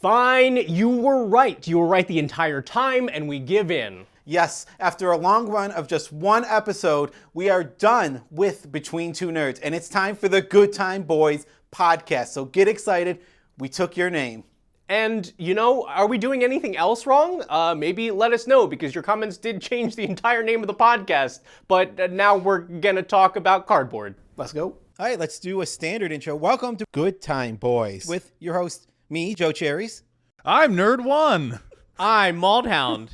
Fine, you were right. You were right the entire time, and we give in. Yes, after a long run of just one episode, we are done with Between Two Nerds, and it's time for the Good Time Boys podcast. So get excited. We took your name. And, are we doing anything else wrong? Maybe let us know, because your comments did change the entire name of the podcast. But now we're going to talk about cardboard. Let's go. All right, let's do a standard intro. Welcome to Good Time Boys with your host, me, Joe Cherries. I'm Nerd One. I'm Maldhound.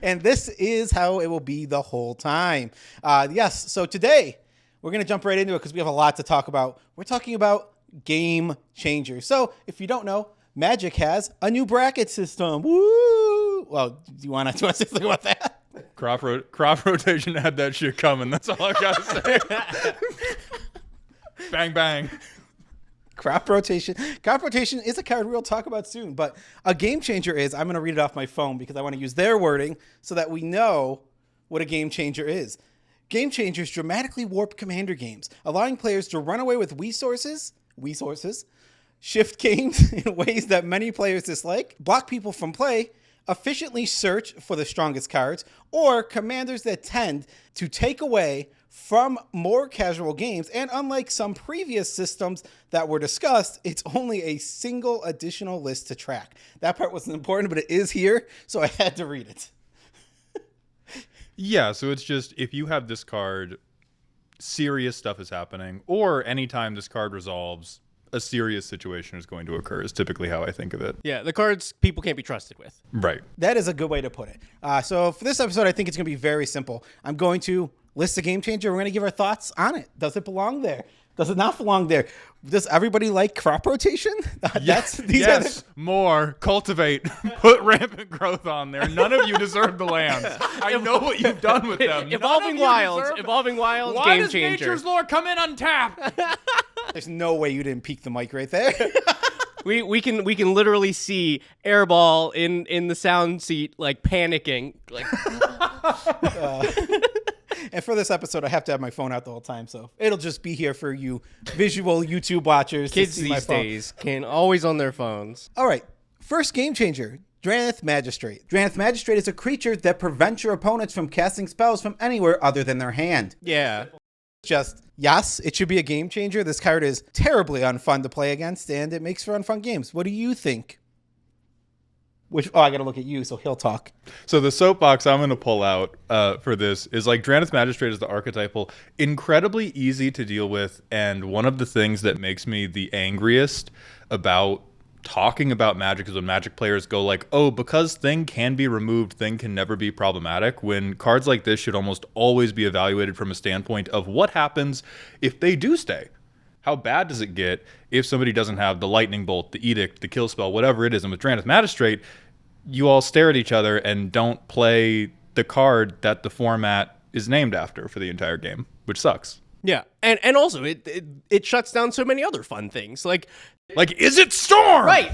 And this is how it will be the whole time. Yes, so today we're going to jump right into it because we have a lot to talk about. We're talking about game changers. So if you don't know, Magic has a new bracket system. Woo! Well, do you want to say something about that? Crop rotation had that shit coming. That's all I got to say. Bang, bang. Crop rotation. Crop rotation is a card we'll talk about soon, but a game changer is, I'm going to read it off my phone because I want to use their wording so that we know what a game changer is. Game changers dramatically warp commander games, allowing players to run away with resources, shift games in ways that many players dislike, block people from play, efficiently search for the strongest cards, or commanders that tend to take away from more casual games. And unlike some previous systems that were discussed, it's only a single additional list to track. That part wasn't important, but it is here, so I had to read it. Yeah, so it's just, if you have this card, serious stuff is happening, or anytime this card resolves, a serious situation is going to occur, is typically how I think of it. Yeah, the cards people can't be trusted with. Right. That is a good way to put it. So for this episode, I think it's going to be very simple. I'm going to list a game changer. We're going to give our thoughts on it. Does it belong there? Does it not belong there? Does everybody like crop rotation? Yes, more. Cultivate. Put rampant growth on there. None of you deserve the lands. I know what you've done with them. Evolving Wilds, Why game does changer. Nature's Lore come in untapped? There's no way you didn't peek the mic right there. We can literally see Airball in the sound seat, like panicking. Like And for this episode, I have to have my phone out the whole time, so it'll just be here for you visual YouTube watchers. Kids to see my these phone. days can always on their phones. All right, first game changer, Dranith Magistrate. Dranith Magistrate is a creature that prevents your opponents from casting spells from anywhere other than their hand. Yeah. Just, yes, it should be a game changer. This card is terribly unfun to play against, and it makes for unfun games. What do you think? I got to look at you, so he'll talk. So the soapbox I'm going to pull out for this is, like, Dranith Magistrate is the archetypal, incredibly easy to deal with, and one of the things that makes me the angriest about talking about Magic is when Magic players go like, oh, because thing can be removed, thing can never be problematic, when cards like this should almost always be evaluated from a standpoint of what happens if they do stay. How bad does it get if somebody doesn't have the Lightning Bolt, the Edict, the Kill Spell, whatever it is? And with Dranith Magistrate, you all stare at each other and don't play the card that the format is named after for the entire game, which sucks. Yeah, and also it shuts down so many other fun things, like is it Storm? Right.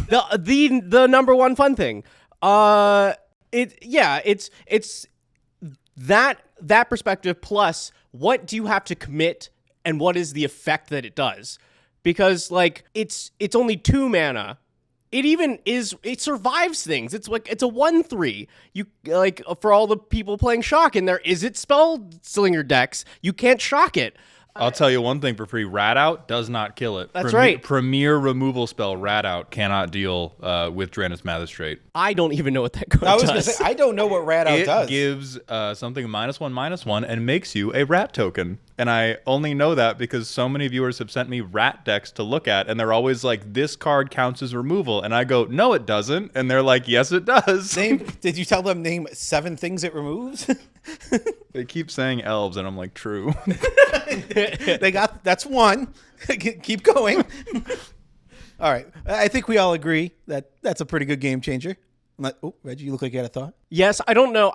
the number one fun thing. It's that perspective plus what do you have to commit and what is the effect that it does? Because like it's only 2 mana. It survives things. It's like it's a 1/3. You like for all the people playing shock in there, is it spell slinger decks? You can't shock it. I'll tell you one thing for free. Rat Out does not kill it. That's right. Premier removal spell Rat Out cannot deal with Dranith Magistrate. I don't even know what that card does. I was going to say, I don't know what Rat Out does. It gives something -1/-1 and makes you a rat token. And I only know that because so many viewers have sent me rat decks to look at, and they're always like, this card counts as removal. And I go, no, it doesn't. And they're like, yes, it does. Did you tell them name 7 things it removes? They keep saying elves, and I'm like, true. That's 1. Keep going. All right. I think we all agree that that's a pretty good game changer. Reggie, you look like you had a thought. Yes, I don't know.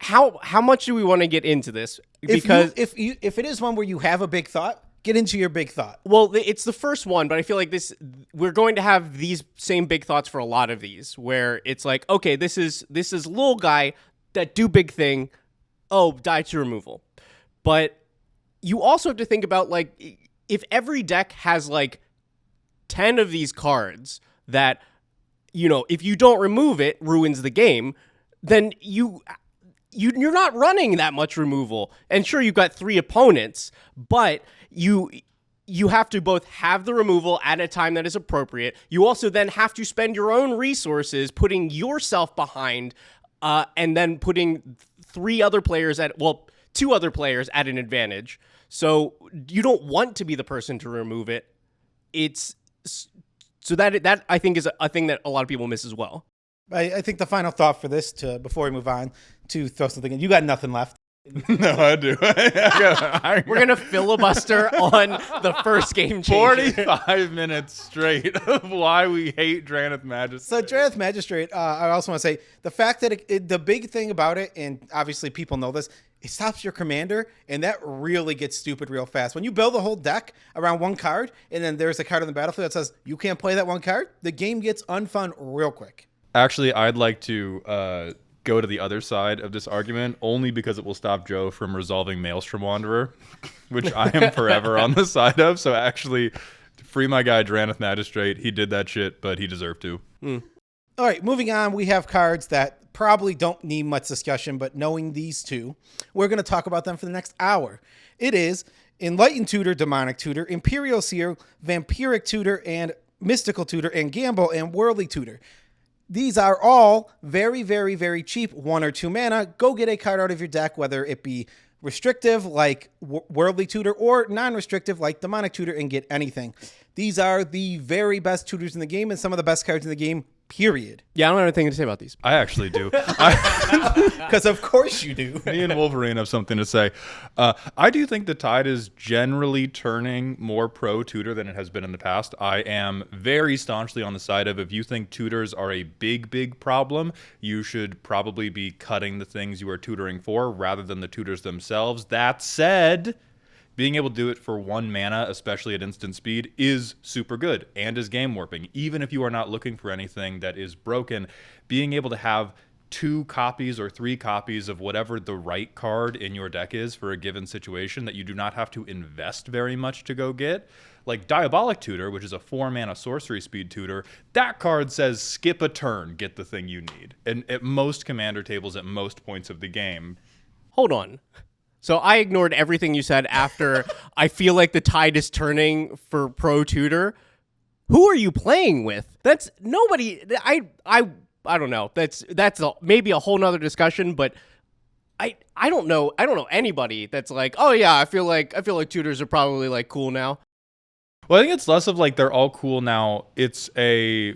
How much do we want to get into this? Because if it is one where you have a big thought, get into your big thought. Well, it's the first one, but I feel like we're going to have these same big thoughts for a lot of these, where it's like, okay, this is little guy that do big thing. Oh, die to removal. But you also have to think about, like, if every deck has like 10 of these cards, that, if you don't remove it, ruins the game, then you're not running that much removal. And sure, you've got 3 opponents, but you have to both have the removal at a time that is appropriate. You also then have to spend your own resources putting yourself behind, and then putting 2 other players at an advantage. So you don't want to be the person to remove it. So that I think is a thing that a lot of people miss as well. I think the final thought for this, before we move on, to throw something in. You got nothing left. No, I do. We're going to filibuster on the first game changer. 45 minutes straight of why we hate Dranith Magistrate. So Dranith Magistrate, I also want to say, the fact that the big thing about it, and obviously people know this, it stops your commander, and that really gets stupid real fast. When you build a whole deck around one card, and then there's a card on the battlefield that says you can't play that one card, the game gets unfun real quick. Actually, I'd like to go to the other side of this argument, only because it will stop Joe from resolving Maelstrom Wanderer, which I am forever on the side of. So actually, free my guy Dranith Magistrate. He did that shit, but he deserved to. All right, moving on, we have cards that probably don't need much discussion, but knowing these 2, we're going to talk about them for the next hour. It is Enlightened Tutor, Demonic Tutor, Imperial Seer, Vampiric Tutor, and Mystical Tutor, and Gamble, and Worldly Tutor. These are all very, very, very cheap, 1 or 2 mana. Go get a card out of your deck, whether it be restrictive like Worldly Tutor or non-restrictive like Demonic Tutor, and get anything. These are the very best tutors in the game and some of the best cards in the game, period. Yeah, I don't have anything to say about these. I actually do. Because of course you do. Me and Wolverine have something to say. I do think the tide is generally turning more pro-tutor than it has been in the past. I am very staunchly on the side of, if you think tutors are a big, big problem, you should probably be cutting the things you are tutoring for rather than the tutors themselves. That said, being able to do it for 1 mana, especially at instant speed, is super good and is game warping. Even if you are not looking for anything that is broken, being able to have 2 copies or 3 copies of whatever the right card in your deck is for a given situation that you do not have to invest very much to go get. Like Diabolic Tutor, which is a 4 mana sorcery speed tutor, that card says skip a turn, get the thing you need. And at most commander tables at most points of the game. Hold on. So I ignored everything you said after I feel like the tide is turning for pro tutor. Who are you playing with? That's nobody. I don't know. That's maybe a whole nother discussion, but I don't know. I don't know anybody that's like, oh yeah, I feel like tutors are probably like cool now. Well, I think it's less of like they're all cool now. It's a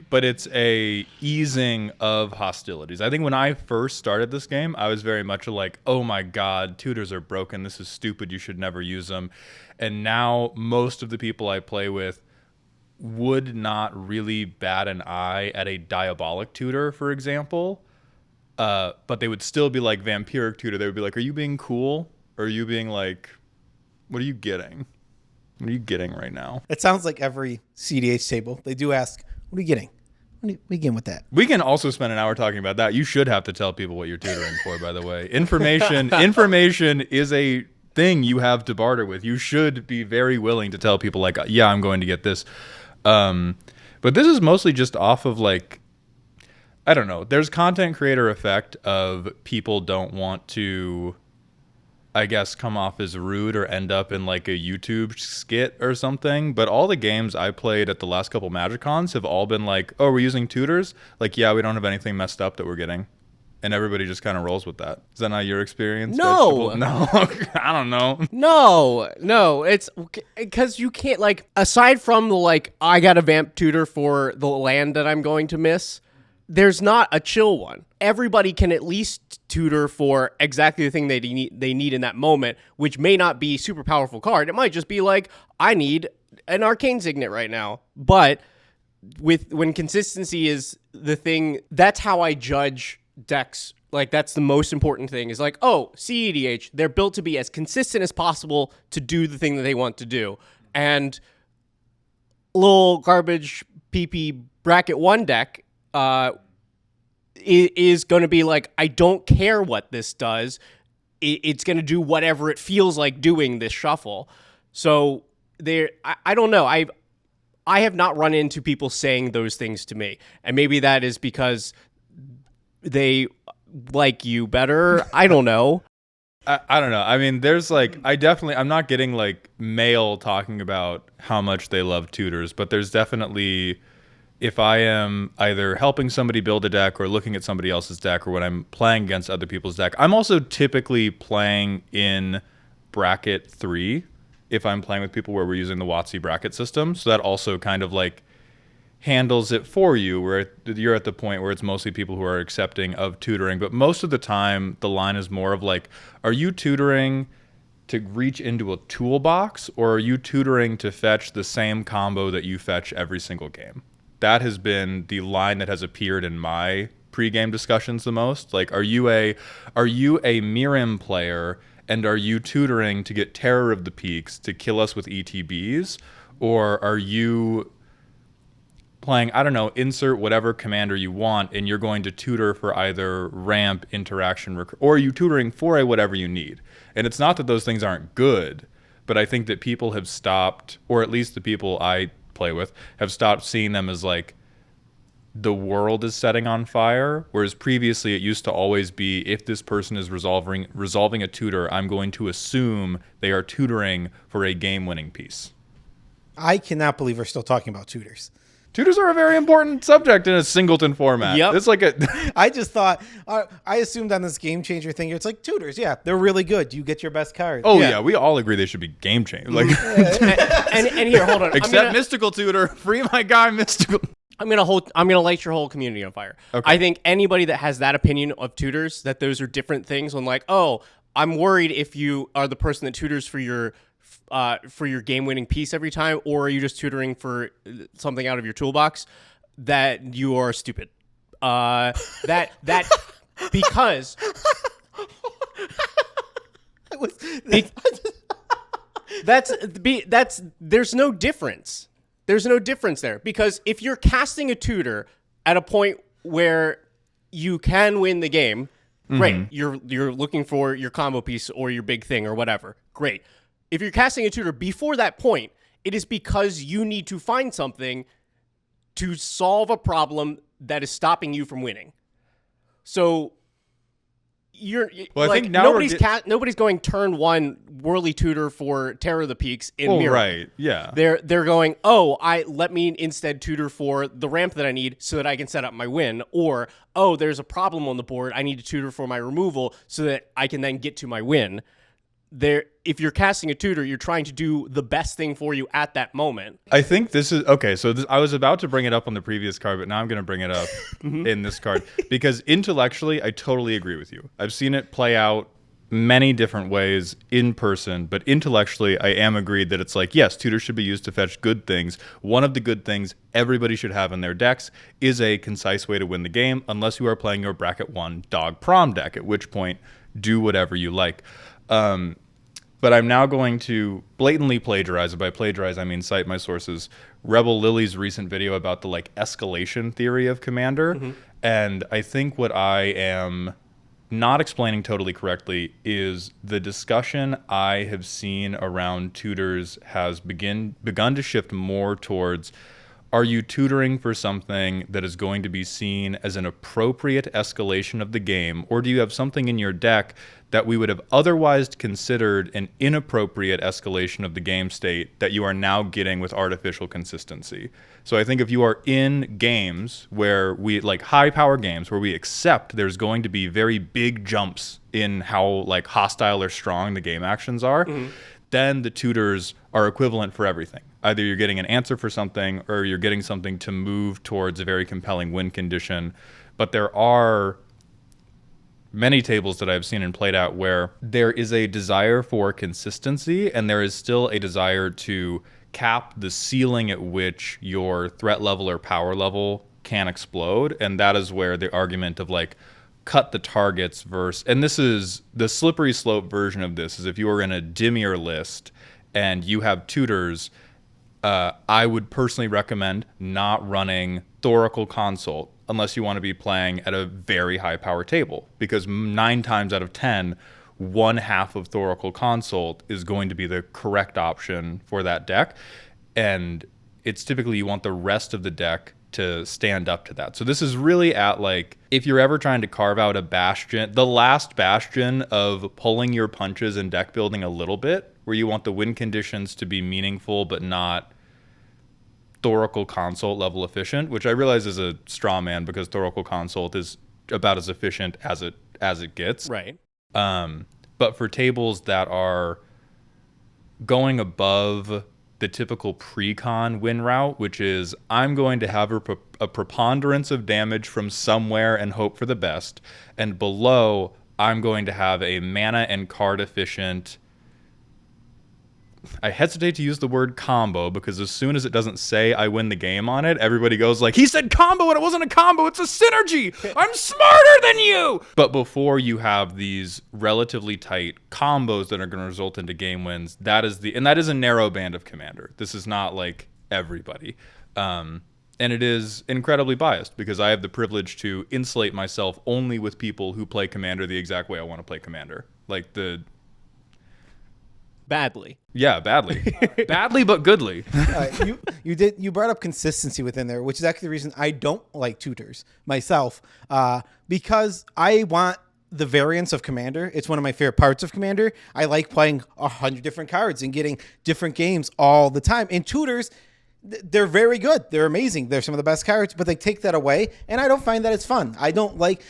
easing of hostilities. I think when I first started this game, I was very much like, oh my God, tutors are broken. This is stupid. You should never use them. And now most of the people I play with would not really bat an eye at a Diabolic Tutor, for example. But they would still be like Vampiric Tutor. They would be like, are you being cool? Or are you being like, what are you getting? What are you getting right now? It sounds like every CDH table. They do ask, what are you getting? What are you getting with that? We can also spend an hour talking about that. You should have to tell people what you're tutoring for, by the way. Information is a thing you have to barter with. You should be very willing to tell people like, yeah, I'm going to get this. But this is mostly just off of like, I don't know. There's content creator effect of people don't want to, I guess, come off as rude or end up in like a YouTube skit or something. But all the games I played at the last couple MagicCons have all been like, oh, we're using tutors? Like, yeah, we don't have anything messed up that we're getting. And everybody just kind of rolls with that. Is that not your experience? No. No. I don't know. No. It's because you can't, like, aside from the, like, I got a vamp tutor for the land that I'm going to miss, there's not a chill one. Everybody can at least tutor for exactly the thing they need in that moment, which may not be super powerful card. It might just be like, I need an Arcane Signet right now. But when consistency is the thing, that's how I judge decks. Like, that's the most important thing, is like, oh, CEDH, they're built to be as consistent as possible to do the thing that they want to do. And little garbage PP bracket 1 deck is going to be like, I don't care what this does. It's going to do whatever it feels like doing this shuffle. So I don't know. I have not run into people saying those things to me. And maybe that is because they like you better. I don't know. I don't know. I mean, there's like, I'm not getting like mail talking about how much they love tutors, but there's definitely, if I am either helping somebody build a deck or looking at somebody else's deck, or when I'm playing against other people's deck, I'm also typically playing in bracket 3 if I'm playing with people where we're using the WotC bracket system. So that also kind of like handles it for you, where you're at the point where it's mostly people who are accepting of tutoring. But most of the time, the line is more of like, are you tutoring to reach into a toolbox, or are you tutoring to fetch the same combo that you fetch every single game? That has been the line that has appeared in my pregame discussions the most. Like, are you a Mirim player, and are you tutoring to get Terror of the Peaks to kill us with ETBs? Or are you playing, I don't know, insert whatever commander you want, and you're going to tutor for either ramp, interaction, or are you tutoring for a whatever you need? And it's not that those things aren't good, but I think that people have stopped, or at least the people I play with, have stopped seeing them as like the world is setting on fire, whereas previously it used to always be, if this person is resolving a tutor, I'm going to assume they are tutoring for a game-winning piece. I cannot believe we're still talking about tutors. Tutors are a very important subject in a singleton format. Yep. It's like I just thought, I assumed on this game changer thing, it's like tutors. Yeah, they're really good. You get your best card. Oh yeah, we all agree they should be game changers. Like, and here, hold on. except Mystical Tutor, free my guy Mystical. I'm gonna light your whole community on fire. Okay. I think anybody that has that opinion of tutors, that those are different things, when like, oh, I'm worried if you are the person that tutors for your game-winning piece every time, or are you just tutoring for something out of your toolbox, that you are stupid. That because that's there's no difference. There's no difference there, because if you're casting a tutor at a point where you can win the game, great. You're looking for your combo piece or your big thing or whatever. Great. If you're casting a tutor before that point, it is because you need to find something to solve a problem that is stopping you from winning. So Well, I like, think now nobody's going turn 1 Whirly Tutor for Terror of the Peaks in Oh, Mirror. right, yeah. They're going, let me instead tutor for the ramp that I need so that I can set up my win, or there's a problem on the board, I need to tutor for my removal so that I can then get to my win. If you're casting a tutor, you're trying to do the best thing for you at that moment. I think this is okay. So I was about to bring it up on the previous card, but now I'm going to bring it up in this card, because intellectually, I totally agree with you. I've seen it play out many different ways in person, but intellectually, I am agreed that it's like, yes, tutors should be used to fetch good things. One of the good things everybody should have in their decks is a concise way to win the game, unless you are playing your bracket 1 dog prom deck, at which point, do whatever you like. But I'm now going to blatantly plagiarize. By plagiarize, I mean cite my sources. Rebel Lily's recent video about the like escalation theory of Commander. And I think what I am not explaining totally correctly is the discussion I have seen around tutors has begun to shift more towards, are you tutoring for something that is going to be seen as an appropriate escalation of the game, or do you have something in your deck that we would have otherwise considered an inappropriate escalation of the game state that you are now getting with artificial consistency? So I think if you are in games where we, like high power games, where we accept there's going to be very big jumps in how like hostile or strong the game actions are, then the tutors are equivalent for everything. Either you're getting an answer for something, or you're getting something to move towards a very compelling win condition. But there are many tables that I've seen and played out where there is a desire for consistency, and there is still a desire to cap the ceiling at which your threat level or power level can explode. And that is where the argument of like, cut the targets versus, and this is the slippery slope version of this, is if you are in a Dimir list and you have tutors, I would personally recommend not running Thoracle Consult unless you want to be playing at a very high power table, because 9 times out of 10, one half of Thoracle Consult is going to be the correct option for that deck. And it's typically you want the rest of the deck to stand up to that. So this is really at like, if you're ever trying to carve out a bastion, the last bastion of pulling your punches and deck building a little bit, where you want the win conditions to be meaningful but not Thoracle Consult level efficient, which I realize is a straw man because Thoracle Consult is about as efficient as it gets. Right. But for tables that are going above the typical pre-con win route, which is I'm going to have a preponderance of damage from somewhere and hope for the best, and below I'm going to have a mana and card efficient, I hesitate to use the word combo because as soon as it doesn't say I win the game on it, everybody goes like, he said combo and it wasn't a combo, it's a synergy. I'm smarter than you. But before you have these relatively tight combos that are going to result into game wins, that is a narrow band of commander. This is not like everybody. And it is incredibly biased because I have the privilege to insulate myself only with people who play commander the exact way I want to play commander. Like Badly. Yeah, badly. Badly, but goodly. You brought up consistency within there, which is actually the reason I don't like tutors myself, because I want the variance of Commander. It's one of my favorite parts of Commander. I like playing 100 different cards and getting different games all the time. And tutors, they're very good. They're amazing. They're some of the best cards, but they take that away, and I don't find that it's fun. I don't like...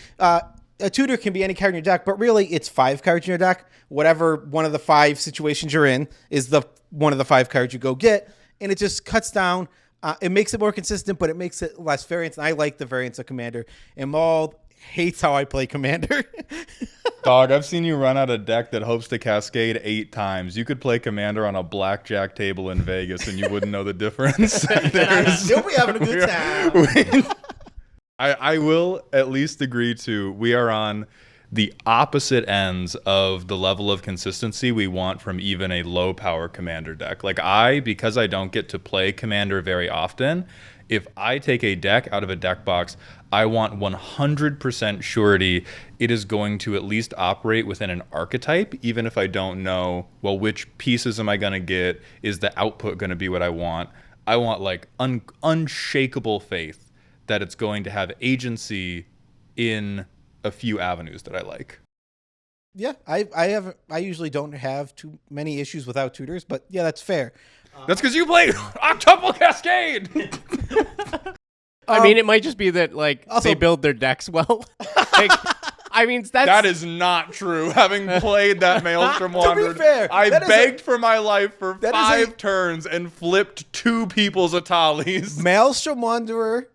a tutor can be any card in your deck, but really it's 5 cards in your deck. Whatever one of the 5 situations you're in is the one of the 5 cards you go get, and it just cuts down. It makes it more consistent, but it makes it less variance. And I like the variance of Commander. And Maul hates how I play Commander. Dog, I've seen you run out a deck that hopes to cascade 8 times. You could play Commander on a blackjack table in Vegas, and you wouldn't know the difference. I'd still be having a good time. I will at least agree to, we are on the opposite ends of the level of consistency we want from even a low power commander deck. Like because I don't get to play commander very often, if I take a deck out of a deck box, I want 100% surety it is going to at least operate within an archetype, even if I don't know, well, which pieces am I going to get? Is the output going to be what I want? I want like unshakable faith that it's going to have agency in a few avenues that I like. Yeah, I usually don't have too many issues without tutors, but yeah, that's fair. That's because you play Octuple Cascade. I mean, it might just be that also, they build their decks well. I mean, that is not true. Having played that Maelstrom Wanderer, fair, I begged for my life for 5 turns and flipped 2 people's Atalis. Maelstrom Wanderer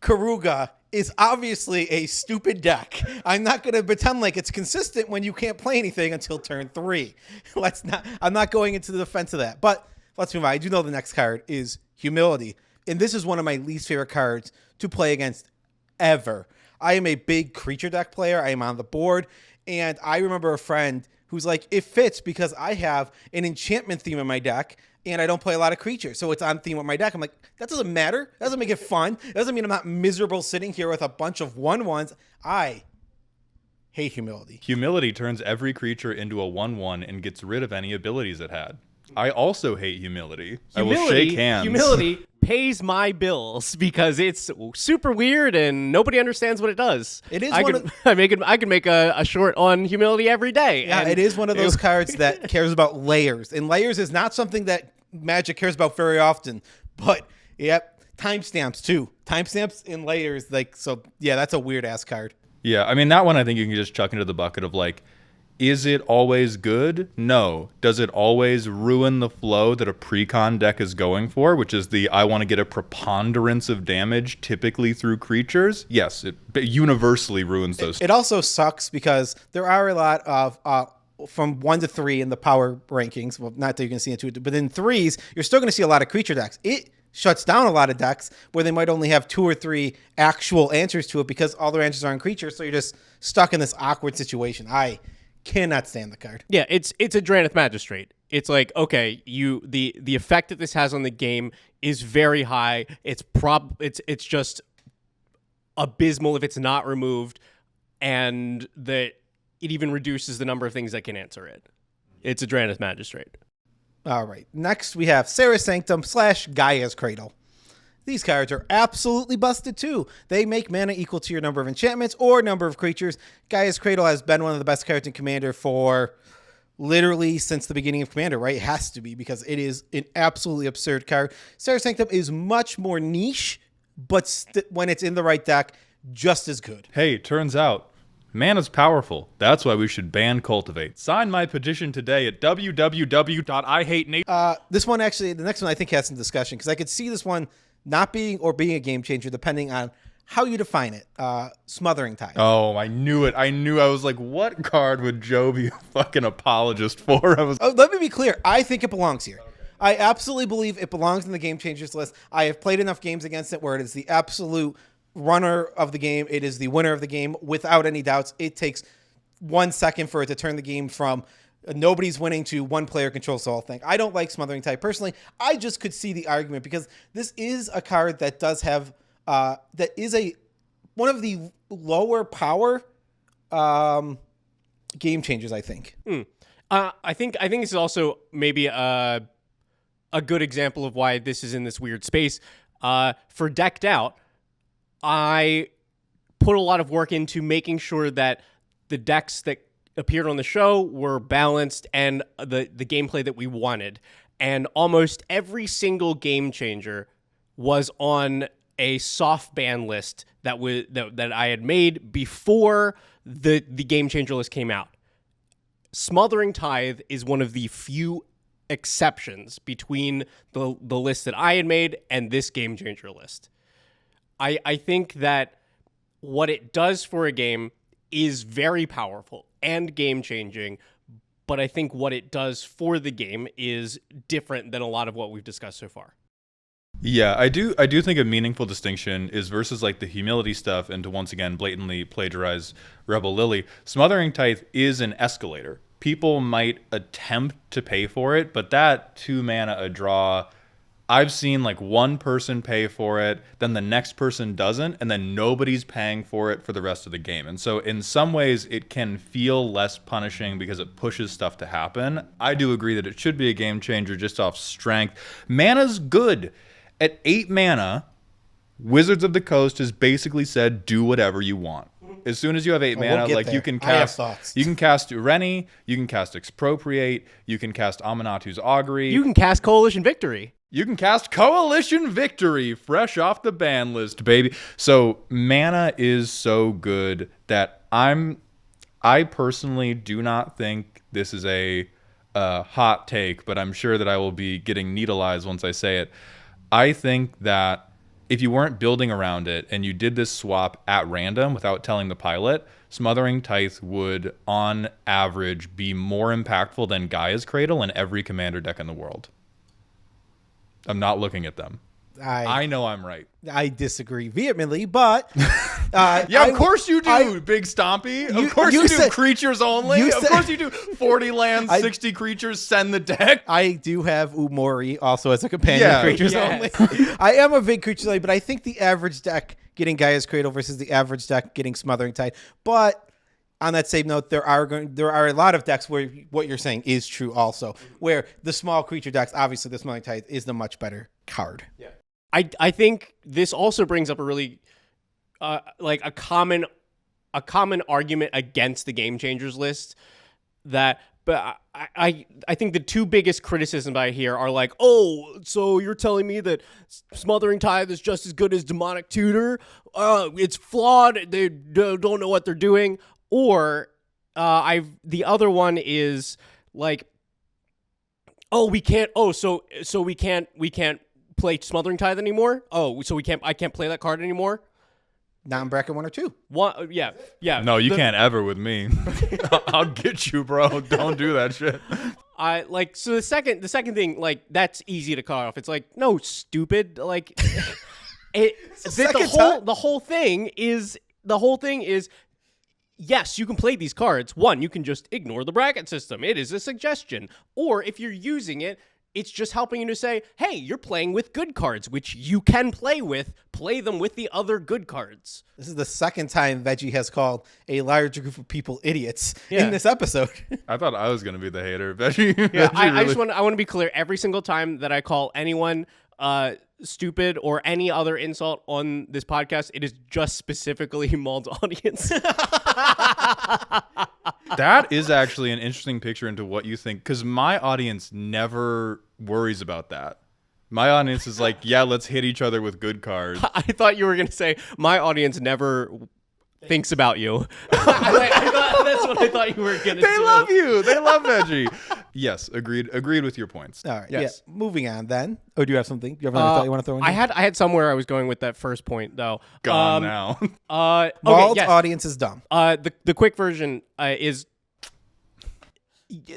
Karuga is obviously a stupid deck. I'm not going to pretend like it's consistent when you can't play anything until turn 3. I'm not going into the defense of that. But let's move on. I do know the next card is Humility. And this is one of my least favorite cards to play against ever. I am a big creature deck player. I am on the board. And I remember a friend who's like, it fits because I have an enchantment theme in my deck and I don't play a lot of creatures, so it's on theme with my deck. I'm like, that doesn't matter. That doesn't make it fun. That doesn't mean I'm not miserable sitting here with a bunch of 1/1s. I hate Humility. Humility turns every creature into a 1/1 and gets rid of any abilities it had. I also hate Humility. I will shake hands. Humility pays my bills because it's super weird and nobody understands what it does. It is I could make a short on Humility every day. Yeah, it is one of those cards that cares about layers. And layers is not something that Magic cares about very often. But, yep, timestamps too. Timestamps in layers. Yeah, that's a weird-ass card. Yeah, I mean, that one I think you can just chuck into the bucket of is it always good? No. Does it always ruin the flow that a pre-con deck is going for, which is I want to get a preponderance of damage typically through creatures? Yes, it universally ruins those. It also sucks because there are a lot of from 1 to 3 in the power rankings. Well, not that you can see it, but in 3s, you're still going to see a lot of creature decks. It shuts down a lot of decks where they might only have 2 or 3 actual answers to it because all their answers are on creatures, so you're just stuck in this awkward situation. I cannot stand the card. Yeah, it's a Dranith Magistrate. It's like, okay, the effect that this has on the game is very high. It's just abysmal if it's not removed, and that it even reduces the number of things that can answer it. It's a Dranith Magistrate. All right. Next, we have Sarah's Sanctum / Gaia's Cradle. These cards are absolutely busted too. They make mana equal to your number of enchantments or number of creatures. Gaia's Cradle has been one of the best cards in Commander for literally since the beginning of Commander, right? It has to be because it is an absolutely absurd card. Sarah's Sanctum is much more niche, but when it's in the right deck, just as good. Hey, turns out mana's powerful. That's why we should ban Cultivate. Sign my petition today at www.ihatenature. This one actually, the next one I think has some discussion because I could see this one not being or being a game changer depending on how you define it. Smothering Tide. Oh, I knew it. I was like, what card would Joe be a fucking apologist for? Let me be clear. I think it belongs here. Okay. I absolutely believe it belongs in the game changers list. I have played enough games against it where it is the absolute runner of the game. It is the winner of the game without any doubts. It takes 1 second for it to turn the game from nobody's winning to one player controls the whole thing. I don't like Smothering Tide personally. I just could see the argument because this is a card that does have that is one of the lower power game changers, I think. I think this is also maybe a good example of why this is in this weird space. For Decked Out, I put a lot of work into making sure that the decks that appeared on the show were balanced and the gameplay that we wanted. And almost every single game changer was on a soft ban list that I had made before the game changer list came out. Smothering Tithe is one of the few exceptions between the list that I had made and this game changer list. I think that what it does for a game is very powerful and game-changing, but I think what it does for the game is different than a lot of what we've discussed so far. Yeah, I do think a meaningful distinction is versus like the humility stuff and to once again blatantly plagiarize Rebel Lily. Smothering Tithe is an escalator. People might attempt to pay for it, but that 2 mana a draw, I've seen like one person pay for it, then the next person doesn't, and then nobody's paying for it for the rest of the game. And so in some ways it can feel less punishing because it pushes stuff to happen. I do agree that it should be a game changer just off strength. Mana's good. At 8 mana, Wizards of the Coast has basically said do whatever you want. As soon as you have 8 mana, like there. You can cast Rennie, you can cast Expropriate, you can cast Amanatu's Augury. You can cast Coalition Victory. You can cast Coalition Victory fresh off the ban list, baby. So mana is so good that I personally do not think this is a hot take, but I'm sure that I will be getting needle eyes once I say it. I think that if you weren't building around it and you did this swap at random without telling the pilot, Smothering Tithe would, on average, be more impactful than Gaia's Cradle in every commander deck in the world. I'm not looking at them. I know I'm right. I disagree vehemently, but yeah, of course you do, Big Stompy. Of course you do creatures only. Of course you do 40 lands, 60 creatures, send the deck. I do have Umori also as a companion of creatures only. I am a big creatures only, but I think the average deck getting Gaia's Cradle versus the average deck getting Smothering Tide. But on that same note, there are a lot of decks where what you're saying is true also, where the small creature decks, obviously the Smothering Tide is the much better card. Yeah. I think this also brings up a really like a common argument against the game changers list but I think the 2 biggest criticisms I hear are like, oh, so you're telling me that Smothering Tithe is just as good as Demonic Tutor? It's flawed. They don't know what they're doing. Or the other one is like, oh, we can't. Oh, so we can't play Smothering Tithe anymore? Oh, so I can't play that card anymore? Not in bracket 1 or 2. Yeah. No, you can't ever with me. I'll get you, bro. Don't do that shit. So the second thing, like, that's easy to cut off. It's like, no, stupid. Like, the whole thing is yes, you can play these cards. 1, you can just ignore the bracket system. It is a suggestion. Or if you're using it, It's just helping you to say, hey, you're playing with good cards, which you can play with. Play them with the other good cards. This is the second time Veggie has called a large group of people idiots in this episode. I thought I was going to be the hater. Veggie, Yeah, Veggie I really- just want to be clear. Every single time that I call anyone stupid or any other insult on this podcast, it is just specifically Mald's audience. That is actually an interesting picture into what you think, because my audience never worries about that. My audience is like, yeah, let's hit each other with good cards. I thought you were going to say, my audience never thinks about you. That's what I thought you were going to say. They love you. They love Veggie. Yes, agreed with your points. All right. Yes. Yeah. Moving on then. Oh, do you have something? Do you have another thought you want to throw in? I had somewhere I was going with that first point, though. Gone now. Okay, Mald's yes. audience is dumb. The quick version is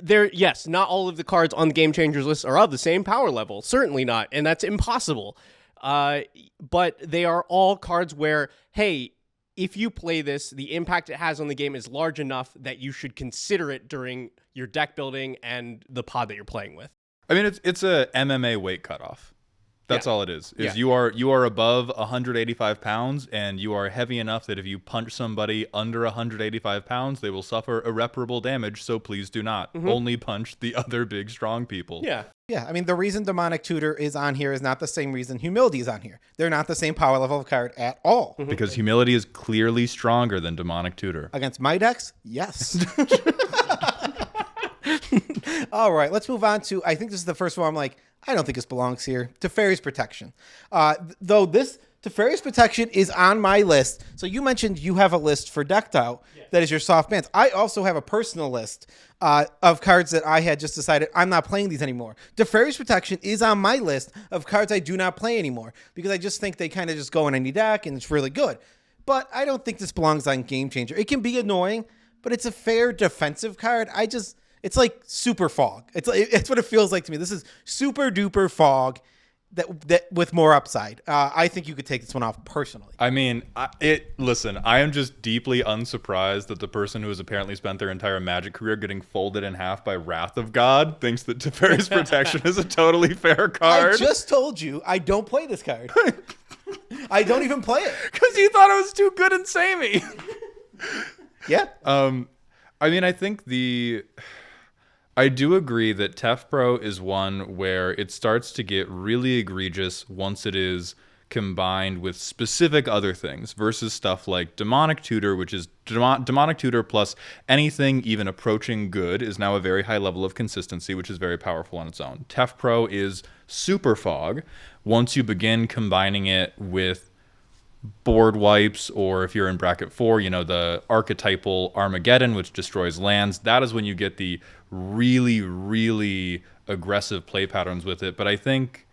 there. Yes, not all of the cards on the Game Changers list are of the same power level. Certainly not, and that's impossible. But they are all cards where, hey, if you play this, the impact it has on the game is large enough that you should consider it during your deck building and the pod that you're playing with. I mean, it's a MMA weight cutoff. That's all it is. Yeah. You are above 185 pounds, and you are heavy enough that if you punch somebody under 185 pounds, they will suffer irreparable damage. So please do not only punch the other big strong people. Yeah. Yeah, I mean, the reason Demonic Tutor is on here is not the same reason Humility is on here. They're not the same power level of card at all. Because humility is clearly stronger than Demonic Tutor. Against my decks, yes. All right, let's move on to, I think this is the first one I'm like, I don't think this belongs here. Defarious Protection. Though this Defarious Protection is on my list. So you mentioned you have a list for Decked Out that is your soft bans. I also have a personal list of cards that I had just decided I'm not playing these anymore. Defarious Protection is on my list of cards I do not play anymore because I just think they kind of just go in any deck and it's really good. But I don't think this belongs on Game Changer. It can be annoying, but it's a fair defensive card. It's like super fog. It's what it feels like to me. This is super duper fog that with more upside. I think you could take this one off personally. I mean, listen, I am just deeply unsurprised that the person who has apparently spent their entire Magic career getting folded in half by Wrath of God thinks that Defarious Protection is a totally fair card. I just told you I don't play this card. I don't even play it. Because you thought it was too good and samey. Yeah. I mean, I think I do agree that Tef Pro is one where it starts to get really egregious once it is combined with specific other things versus stuff like Demonic Tutor, which is Demonic Tutor plus anything even approaching good is now a very high level of consistency, which is very powerful on its own. Tef Pro is super fog once you begin combining it with board wipes, or if you're in bracket 4, the archetypal Armageddon, which destroys lands. That is when you get the really, really aggressive play patterns with it. But I think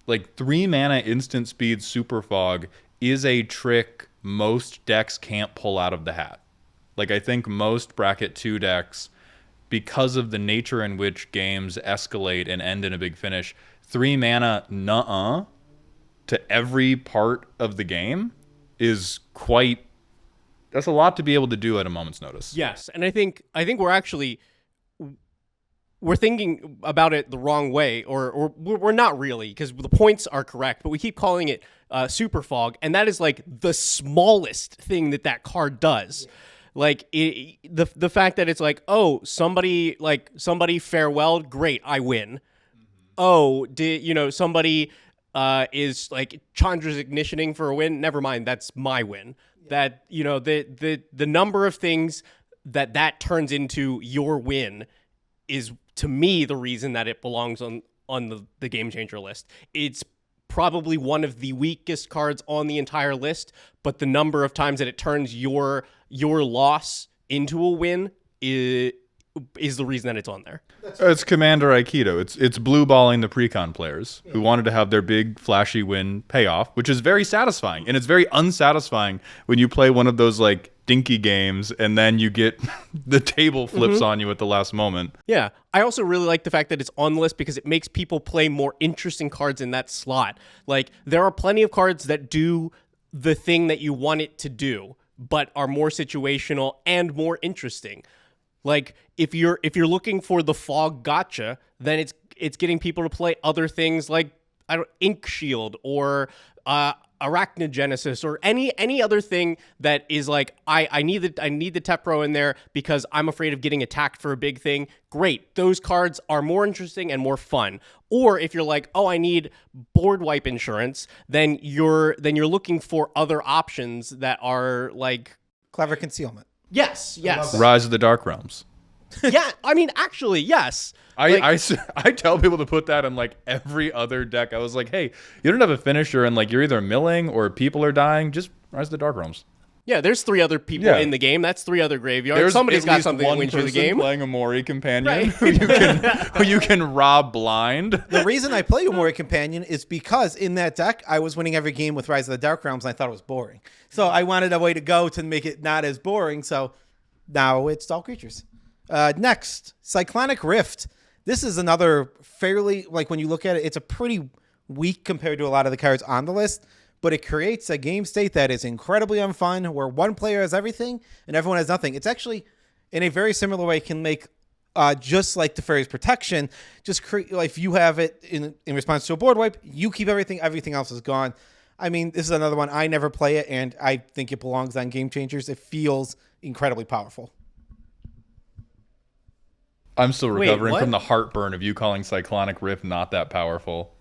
like 3 mana instant speed super fog is a trick most decks can't pull out of the hat. Like I think most bracket 2 decks, because of the nature in which games escalate and end in a big finish, 3 mana nuh-uh to every part of the game is that's a lot to be able to do at a moment's notice. Yes, and I think we're thinking about it the wrong way, or we're not really, because the points are correct, but we keep calling it super fog, and that is like the smallest thing that card does. Yeah. Like the fact that it's like, oh, somebody farewelled, great, I win. Oh, somebody is like Chandra's ignitioning for a win. Never mind, that's my win. Yeah. That the number of things that turns into your win is, to me, the reason that it belongs on the Game Changer list. It's probably one of the weakest cards on the entire list, but the number of times that it turns your loss into a win is the reason that it's on there. It's Commander Aikido. It's blue balling the pre-con players who wanted to have their big flashy win payoff, which is very satisfying. And it's very unsatisfying when you play one of those like dinky games and then you get the table flips on you at the last moment. Yeah. I also really like the fact that it's on the list because it makes people play more interesting cards in that slot. Like there are plenty of cards that do the thing that you want it to do, but are more situational and more interesting. Like if you're looking for the fog gotcha, then it's getting people to play other things like Ink Shield or Arachnogenesis or any other thing that is like I need the Tepro in there because I'm afraid of getting attacked for a big thing. Great, those cards are more interesting and more fun. Or if you're like, oh, I need board wipe insurance, then you're looking for other options that are like Clever Concealment. yes. Rise of the Dark Realms. Yeah, I mean, actually, yes. I tell people to put that in like every other deck. I was like, hey, you don't have a finisher and like you're either milling or people are dying. Just Rise of the Dark Realms. Yeah, there's 3 other people in the game. That's 3 other graveyards. Somebody's got something that wins you the game. Playing a Mori companion who you can rob blind. The reason I play Umori Companion is because in that deck, I was winning every game with Rise of the Dark Realms, and I thought it was boring. So I wanted a way to go to make it not as boring. So now it's all creatures. Next, Cyclonic Rift. This is another fairly, like when you look at it, it's a pretty weak compared to a lot of the cards on the list, but it creates a game state that is incredibly unfun where one player has everything and everyone has nothing. It's actually, in a very similar way, can make, just like Defarious Protection, just create, like if you have it in response to a board wipe, you keep everything else is gone. I mean, this is another one. I never play it, and I think it belongs on Game Changers. It feels incredibly powerful. I'm still recovering from the heartburn of you calling Cyclonic Rift not that powerful.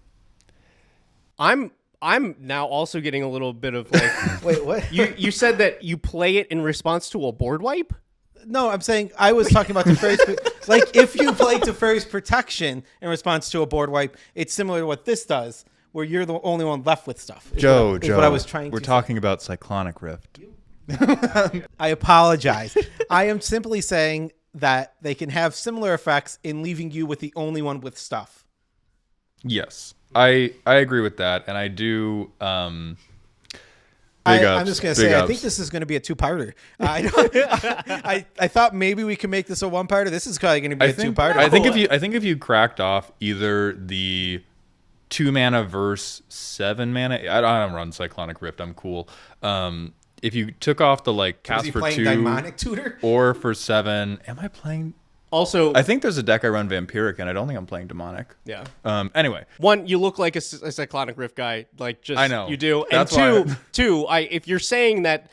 I'm now also getting a little bit of like Wait, what? You said that you play it in response to a board wipe? No, I'm saying I was talking about Defarious. Like if you play Defarious Protection in response to a board wipe, it's similar to what this does, where you're the only one left with stuff. Joe, what I was trying. We're talking about Cyclonic Rift. I apologize. I am simply saying that they can have similar effects in leaving you with the only one with stuff. Yes, I agree with that, and I do. I'm just going to say, I think this is going to be a 2-parter. I thought maybe we could make this a 1-parter. This is probably going to be a 2-parter. I think if you cracked off either the 2 mana versus 7 mana, I don't run Cyclonic Rift. I'm cool. If you took off the like cast for 2 Daimonic Tutor or for 7, am I playing? Also, I think there's a deck I run Vampiric, and I don't think I'm playing Demonic. Yeah. Anyway, 1, you look like a Cyclonic Rift guy. Like just I know you do. That's and two, if you're saying that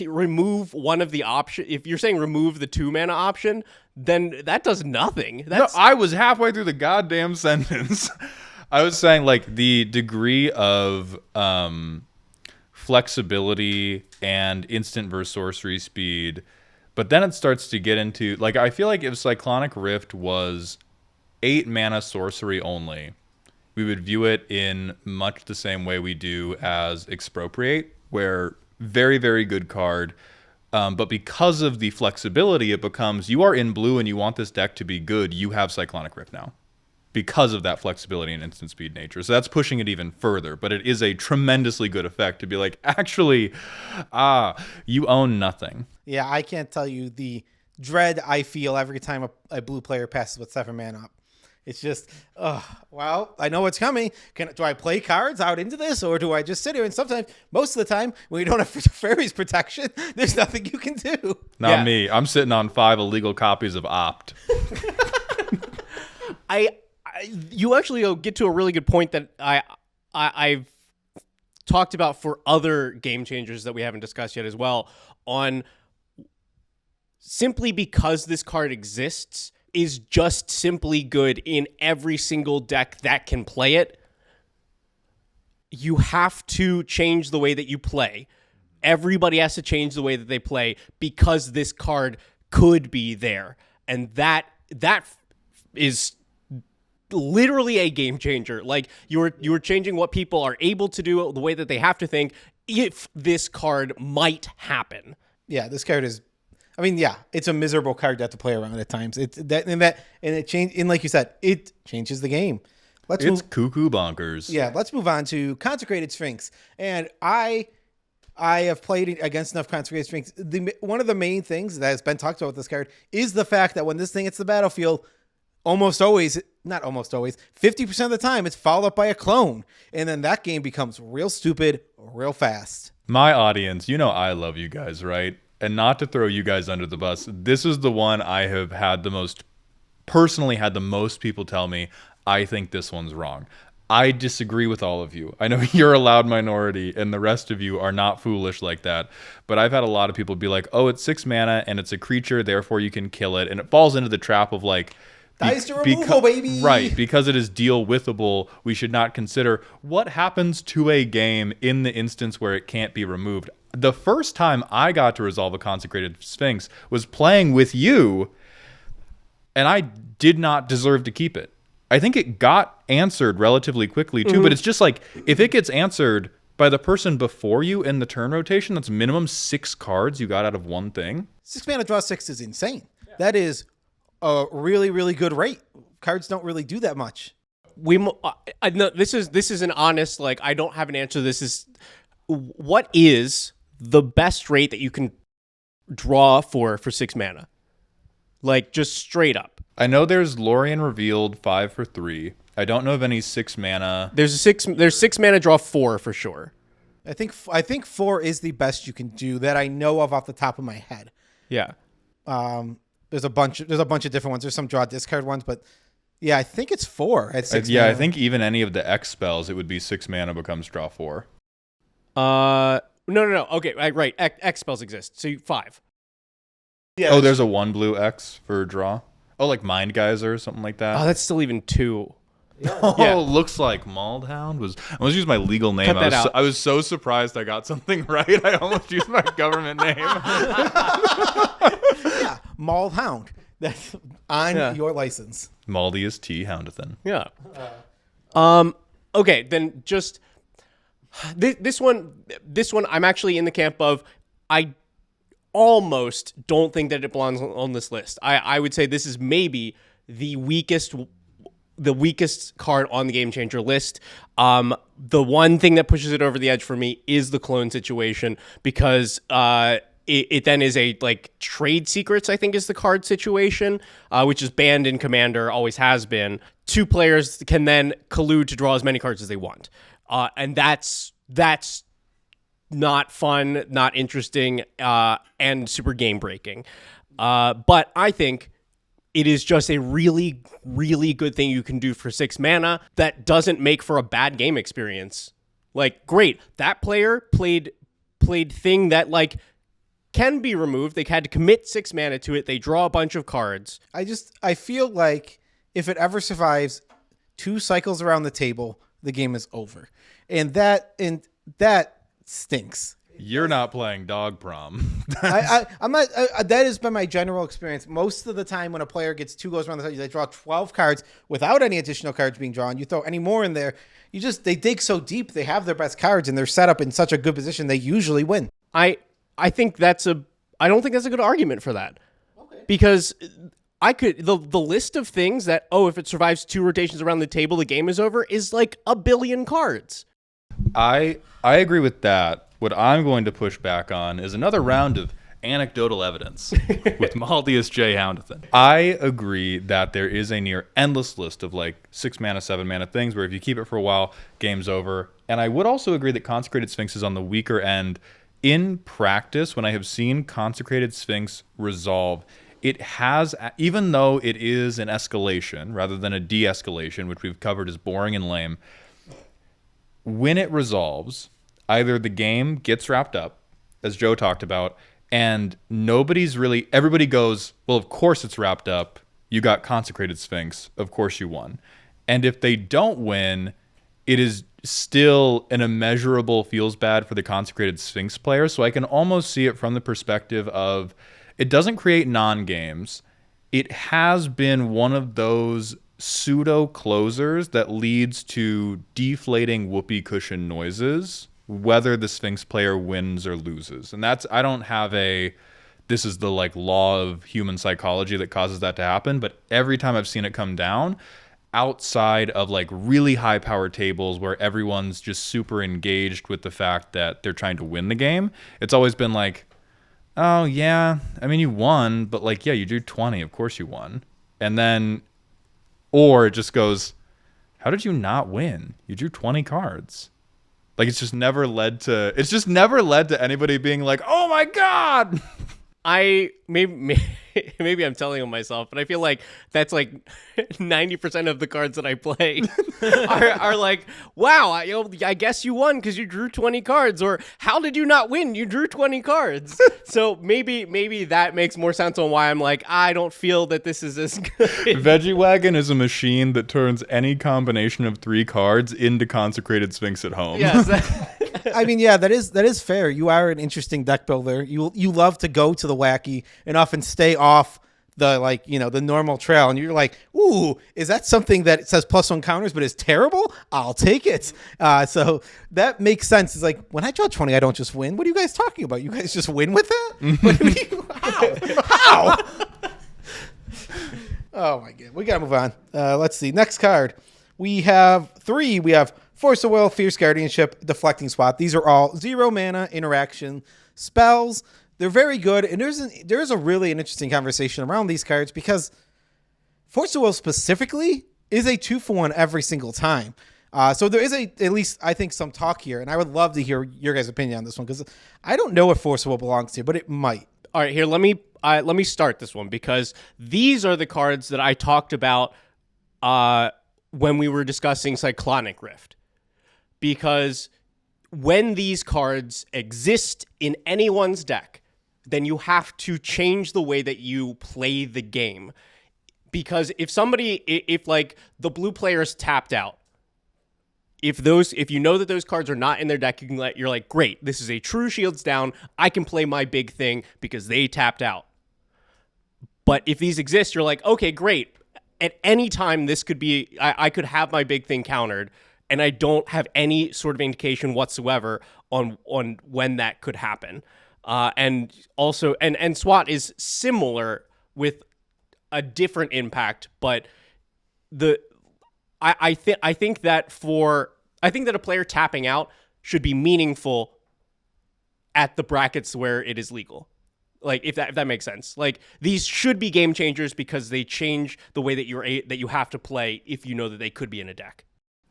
remove one of the option, if you're saying remove the 2 mana option, then that does nothing. No, I was halfway through the goddamn sentence. I was saying like the degree of flexibility and instant versus sorcery speed, but then it starts to get into like I feel like if Cyclonic Rift was 8 mana sorcery only, we would view it in much the same way we do as Expropriate, where very, very good card, but because of the flexibility, it becomes you are in blue and you want this deck to be good, you have Cyclonic Rift now. Because of that flexibility and instant speed nature. So that's pushing it even further, but it is a tremendously good effect to be like, actually, you own nothing. Yeah, I can't tell you the dread I feel every time a blue player passes with 7 mana up. It's just, well, I know what's coming. Do I play cards out into this, or do I just sit here? And sometimes, most of the time, when you don't have Fairies Protection, there's nothing you can do. Not me. I'm sitting on 5 illegal copies of Opt. You actually get to a really good point that I've talked about for other game changers that we haven't discussed yet as well, on simply because this card exists is just simply good in every single deck that can play it. You have to change the way that you play. Everybody has to change the way that they play because this card could be there. And that is literally a game changer. Like you're changing what people are able to do, the way that they have to think, if this card might happen. Yeah, this card is, I mean, yeah, it's a miserable card to have to play around at times. And like you said, it changes the game. It's cuckoo bonkers. Yeah, let's move on to Consecrated Strength. And I have played against enough Consecrated Strength. One of the main things that has been talked about with this card is the fact that when this thing hits the battlefield, almost always, not almost always, 50% of the time, it's followed up by a clone. And then that game becomes real stupid real fast. My audience, you know I love you guys, right? And not to throw you guys under the bus, this is the one I have had the most, personally had the most people tell me, I think this one's wrong. I disagree with all of you. I know you're a loud minority and the rest of you are not foolish like that. But I've had a lot of people be like, oh, it's 6 mana and it's a creature, therefore you can kill it. And it falls into the trap of like, dice to removal, baby. Right, because it is deal withable, we should not consider what happens to a game in the instance where it can't be removed. The first time I got to resolve a Consecrated Sphinx was playing with you, and I did not deserve to keep it. I think it got answered relatively quickly too, but it's just like, if it gets answered by the person before you in the turn rotation, that's minimum 6 cards you got out of one thing. 6 mana draw 6 is insane. Yeah. That is a really, really good rate. Cards don't really do that much. No, this is an honest, like, I don't have an answer. This is, what is the best rate that you can draw for 6 mana? Like, just straight up. I know there's Lorien Revealed 5 for 3. I don't know of any 6 mana. There's 6 mana draw 4 for sure. I think 4 is the best you can do that I know of off the top of my head. Yeah. There's a bunch of different ones. There's some draw discard ones, but yeah, I think it's 4 at 6 yeah, mana. I think even any of the X spells, it would be 6 mana becomes draw 4. No. Okay, right. X spells exist. So 5. Yeah. Oh, there's a 1 blue X for draw. Oh, like Mind Geyser or something like that. Oh, that's still even 2. Oh, Yeah. Looks like Maldhound was. I almost used my legal name. Cut that out. I was so surprised I got something right. I almost used my government name. Yeah, Maldhound. That's on your license. Maldius T. Houndathan. Yeah. Okay, then just this one. I'm actually in the camp of I almost don't think that it belongs on this list. I would say this is maybe the weakest card on the Game Changer list. The one thing that pushes it over the edge for me is the clone situation, because it then is a like trade secrets, I think, is the card situation, which is banned in Commander, always has been. 2 players can then collude to draw as many cards as they want, and that's not fun, not interesting, and super game breaking. But I think it is just a really, really good thing you can do for 6 mana that doesn't make for a bad game experience. Like, great, that player played thing that like can be removed. They had to commit 6 mana to it. They draw a bunch of cards. I feel like if it ever survives 2 cycles around the table, the game is over, and that stinks. You're not playing Dog Prom. I'm not. That has been my general experience. Most of the time, when a player gets 2 goes around the table, they draw 12 cards without any additional cards being drawn. You throw any more in there, they dig so deep. They have their best cards, and they're set up in such a good position. They usually win. I think I don't think that's a good argument for that. Okay. Because the list of things that, if it survives 2 rotations around the table, the game is over, is like a billion cards. I agree with that. What I'm going to push back on is another round of anecdotal evidence with Maldius J. Houndathan. I agree that there is a near endless list of like 6 mana, 7 mana things where if you keep it for a while, game's over. And I would also agree that Consecrated Sphinx is on the weaker end. In practice, when I have seen Consecrated Sphinx resolve, it has, even though it is an escalation rather than a de-escalation, which we've covered as boring and lame, when it resolves, either the game gets wrapped up, as Joe talked about, and everybody goes, well, of course it's wrapped up. You got Consecrated Sphinx. Of course you won. And if they don't win, it is still an immeasurable feels bad for the Consecrated Sphinx player. So I can almost see it from the perspective of, it doesn't create non-games. It has been one of those pseudo closers that leads to deflating whoopee cushion noises, whether the Sphinx player wins or loses. And I don't have this is the like law of human psychology that causes that to happen. But every time I've seen it come down, outside of like really high power tables where everyone's just super engaged with the fact that they're trying to win the game, it's always been like, oh yeah, I mean, you won, but like, yeah, you drew 20, of course you won. And then, or it just goes, how did you not win? You drew 20 cards. Like, it's just never led to anybody being like, oh my God. Maybe maybe I'm telling on myself, but I feel like that's like 90% of the cards that I play are like, wow, I guess you won because you drew 20 cards, or how did you not win? You drew 20 cards. So maybe that makes more sense on why I'm like, I don't feel that this is as good. Veggiewagon is a machine that turns any combination of 3 cards into Consecrated Sphinx at home. Yes. I mean, yeah, that is fair. You are an interesting deck builder. You love to go to the wacky and often stay off the the normal trail. And you're like, ooh, is that something that says +1 counters but is terrible? I'll take it. So that makes sense. It's like, when I draw 20, I don't just win. What are you guys talking about? You guys just win with that? How? Oh my god, we gotta move on. Let's see. Next card, we have 3. We have Force of Will, Fierce Guardianship, Deflecting Swat. These are all 0 mana interaction spells. They're very good, and there's a really an interesting conversation around these cards because Force of Will specifically is a 2-for-1 every single time. So there is at least I think some talk here, and I would love to hear your guys' opinion on this one because I don't know if Force of Will belongs here, but it might. All right, here let me start this one because these are the cards that I talked about when we were discussing Cyclonic Rift. Because when these cards exist in anyone's deck, then you have to change the way that you play the game. Because if like the blue player is tapped out, if you know that those cards are not in their deck, you're like, great, this is a true shields down. I can play my big thing because they tapped out. But if these exist, you're like, okay, great. At any time, this could be, I could have my big thing countered, and I don't have any sort of indication whatsoever on when that could happen. And also, and SWAT is similar with a different impact, but I think that a player tapping out should be meaningful at the brackets where it is legal. Like if that makes sense. Like these should be game changers because they change the way that you have to play if you know that they could be in a deck.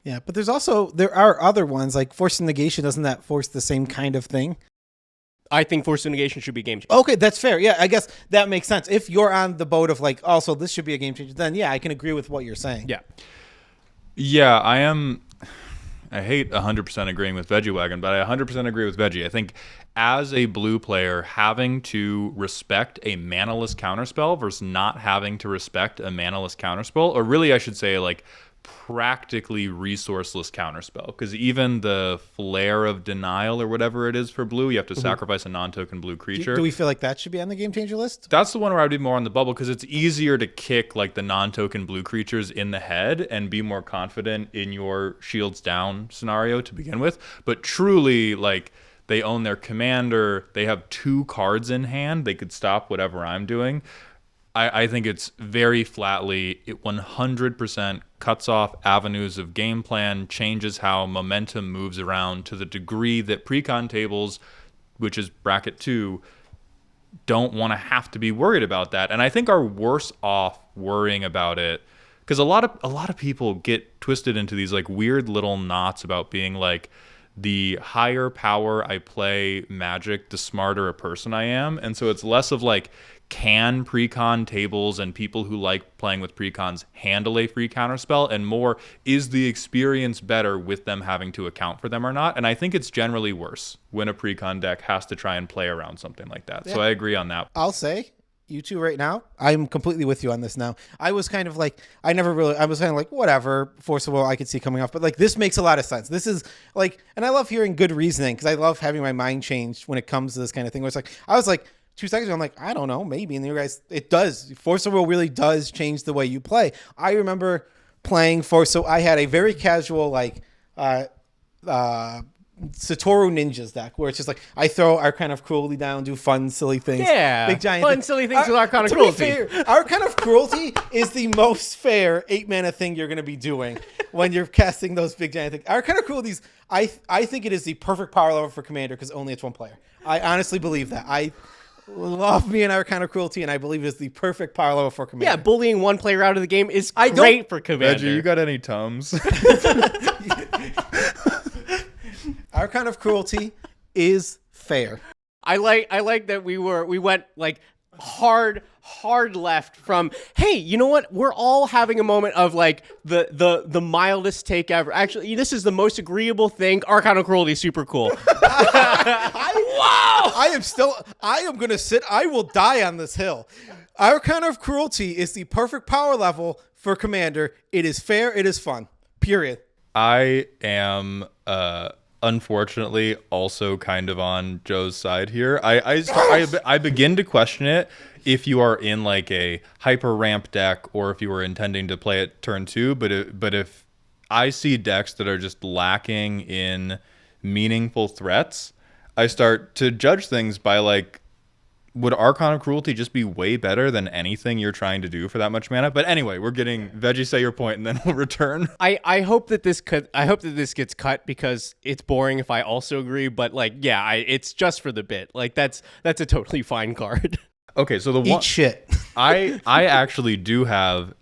Yeah, but there are other ones like Force of Negation. Doesn't that force the same kind of thing? I think Force of Negation should be game changer. Okay, that's fair. Yeah, I guess that makes sense. If you're on the boat of like, also this should be a game changer, then yeah, I can agree with what you're saying. Yeah, I hate 100% agreeing with Veggiewagon, but I 100% agree with Veggie. I think as a blue player, having to respect a manaless counterspell versus not having to respect a manaless counterspell, or really I should say like practically resourceless counterspell, because even the Flare of Denial or whatever it is for blue, you have to sacrifice a non-token blue creature. Do we feel like that should be on the game changer list? That's the one where I'd be more on the bubble because it's easier to kick like the non-token blue creatures in the head and be more confident in your shields down scenario to begin with. But truly, like, they own their commander, they have 2 cards in hand, they could stop whatever I'm doing. I think it's very flatly, it 100% cuts off avenues of game plan, changes how momentum moves around to the degree that precon tables, which is bracket 2, don't want to have to be worried about that. And I think are worse off worrying about it because a lot of people get twisted into these like weird little knots about being like, the higher power I play Magic, the smarter a person I am. And so it's less of like, can precon tables and people who like playing with precons handle a free counterspell, and more, is the experience better with them having to account for them or not? And I think it's generally worse when a precon deck has to try and play around something like that. Yeah. So I agree on that. I'll say, you two right now, I'm completely with you on this now. I was kind of like, I was kind of like, whatever, Force of Will I could see coming off. But like, this makes a lot of sense. This is like, and I love hearing good reasoning because I love having my mind changed when it comes to this kind of thing. Where it's like, I was like, 2 seconds ago, I'm like, I don't know, maybe. And you guys, it does. Force of Will really does change the way you play. I remember playing so I had a very casual, like, Satoru Ninjas deck where it's just like, I throw Arcana of Cruelty down, do fun, silly things. Yeah. Big giant fun, silly things with Arcana of Cruelty. Fair, Arcana of Cruelty is the most fair 8-mana thing you're going to be doing when you're casting those big giant things. Arcana of Cruelty, I think it is the perfect power level for Commander because only it's 1 player. I honestly believe that. I love me an Arcana of Cruelty, and I believe it's the perfect power level for Commander. Yeah, bullying 1 player out of the game is great for Commander. Veggie, you got any Tums? Arcana of Cruelty is fair. I like that we went like hard left from, hey, you know what? We're all having a moment of like the mildest take ever. Actually, this is the most agreeable thing. Arcana Cruelty is super cool. I am going to sit. I will die on this hill. Arcana of Cruelty is the perfect power level for Commander. It is fair. It is fun. Period. I am unfortunately also kind of on Joe's side here. I begin to question it if you are in like a hyper ramp deck or if you were intending to play it turn 2. But if I see decks that are just lacking in meaningful threats, I start to judge things by like, would Archon of Cruelty just be way better than anything you're trying to do for that much mana? But anyway, we're getting Veggie, say your point, and then we'll return. I hope that this gets cut because it's boring if I also agree. But like, yeah, it's just for the bit. Like that's a totally fine card. Okay, so Eat shit. I actually do have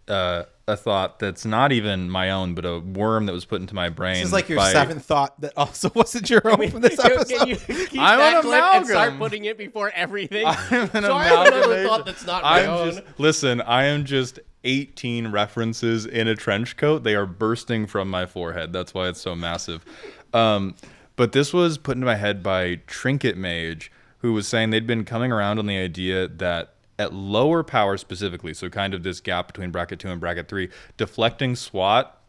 a thought that's not even my own, but a worm that was put into my brain. This is like your seventh thought that also wasn't your own from this episode. Can you keep I'm that an clip and start amalgam. putting it before everything? I'm an so I have another amalgamation. thought that's not my own. Listen, I am just 18 references in a trench coat. They are bursting from my forehead. That's why it's so massive. But this was put into my head by Trinket Mage, who was saying they'd been coming around on the idea that at lower power specifically, so kind of this gap between bracket 2 and bracket 3, deflecting SWAT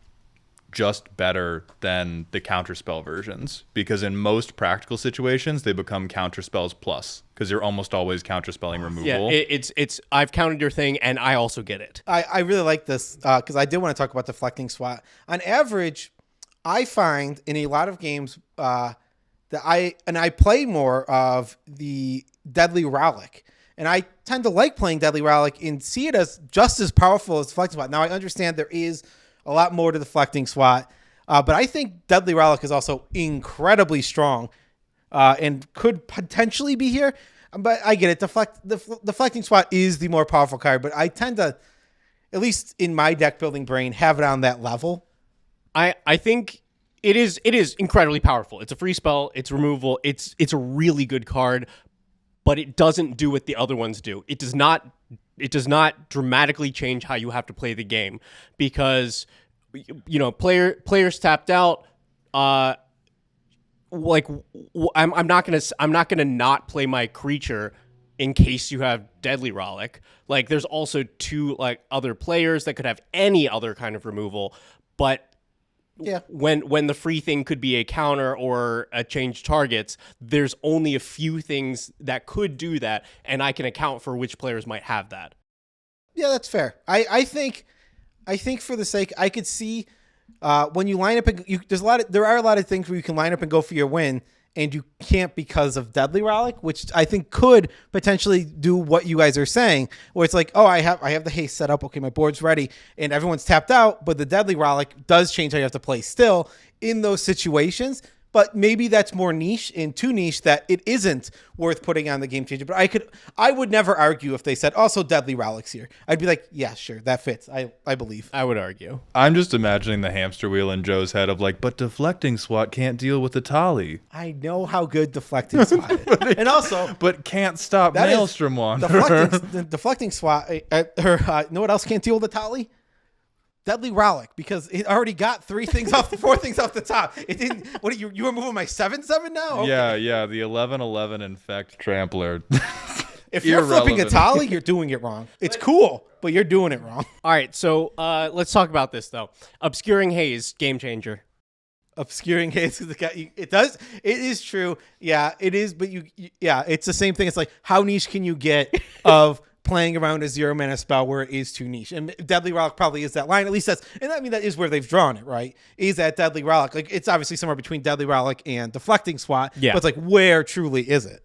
just better than the counterspell versions, because in most practical situations they become counterspells plus, because you're almost always counterspelling removal. Yeah, it's I've counted your thing and I also get it. I really like this because I did want to talk about deflecting SWAT. On average, I find in a lot of games that I play more of the Deadly Relic. And I tend to like playing Deadly Relic and see it as just as powerful as Deflecting SWAT. Now, I understand there is a lot more to Deflecting SWAT, but I think Deadly Relic is also incredibly strong and could potentially be here. But I get it. Deflecting SWAT is the more powerful card, but I tend to, at least in my deck building brain, have it on that level. I think it is incredibly powerful. It's a free spell. It's removal. It's a really good card. But it doesn't do what the other ones do. It does not dramatically change how you have to play the game, because players tapped out. I'm not gonna not play my creature in case you have Deadly Relic. Like there's also 2 like other players that could have any other kind of removal, but yeah, when the free thing could be a counter or a change targets, there's only a few things that could do that, and I can account for which players might have that. Yeah, that's fair. I think for the sake, I could see when you line up, there are a lot of things where you can line up and go for your win, and you can't because of Deadly Relic, which I think could potentially do what you guys are saying, where it's like, oh, I have the haste set up. Okay, my board's ready, and everyone's tapped out, but the Deadly Relic does change how you have to play still in those situations. But maybe that's more niche and too niche that it isn't worth putting on the game changer. But I would never argue if they said also Deadly Relic's here. I'd be like, yeah, sure, that fits. I believe. I would argue. I'm just imagining the hamster wheel in Joe's head of like, but deflecting SWAT can't deal with the Tali. I know how good deflecting SWAT is. And also, but can't stop Maelstrom Wanderer. Deflecting SWAT, you know what else can't deal with the Tali? Deadly Relic, because it already got 4 things off the top. It didn't. What you were moving my 7/7 now? Okay. Yeah, the 11/11 infect trampler. If you're flipping a Tali, you're doing it wrong. It's cool, but you're doing it wrong. All right, so let's talk about this though. Obscuring Haze, game changer. Obscuring Haze, it is true. Yeah, it is. But it's the same thing. It's like, how niche can you get of playing around a 0 mana spell where it is too niche? And Deadly Relic probably is that line. At least that is where they've drawn it, right? Is that Deadly Relic. Like, it's obviously somewhere between Deadly Relic and Deflecting SWAT. Yeah. But it's like, where truly is it?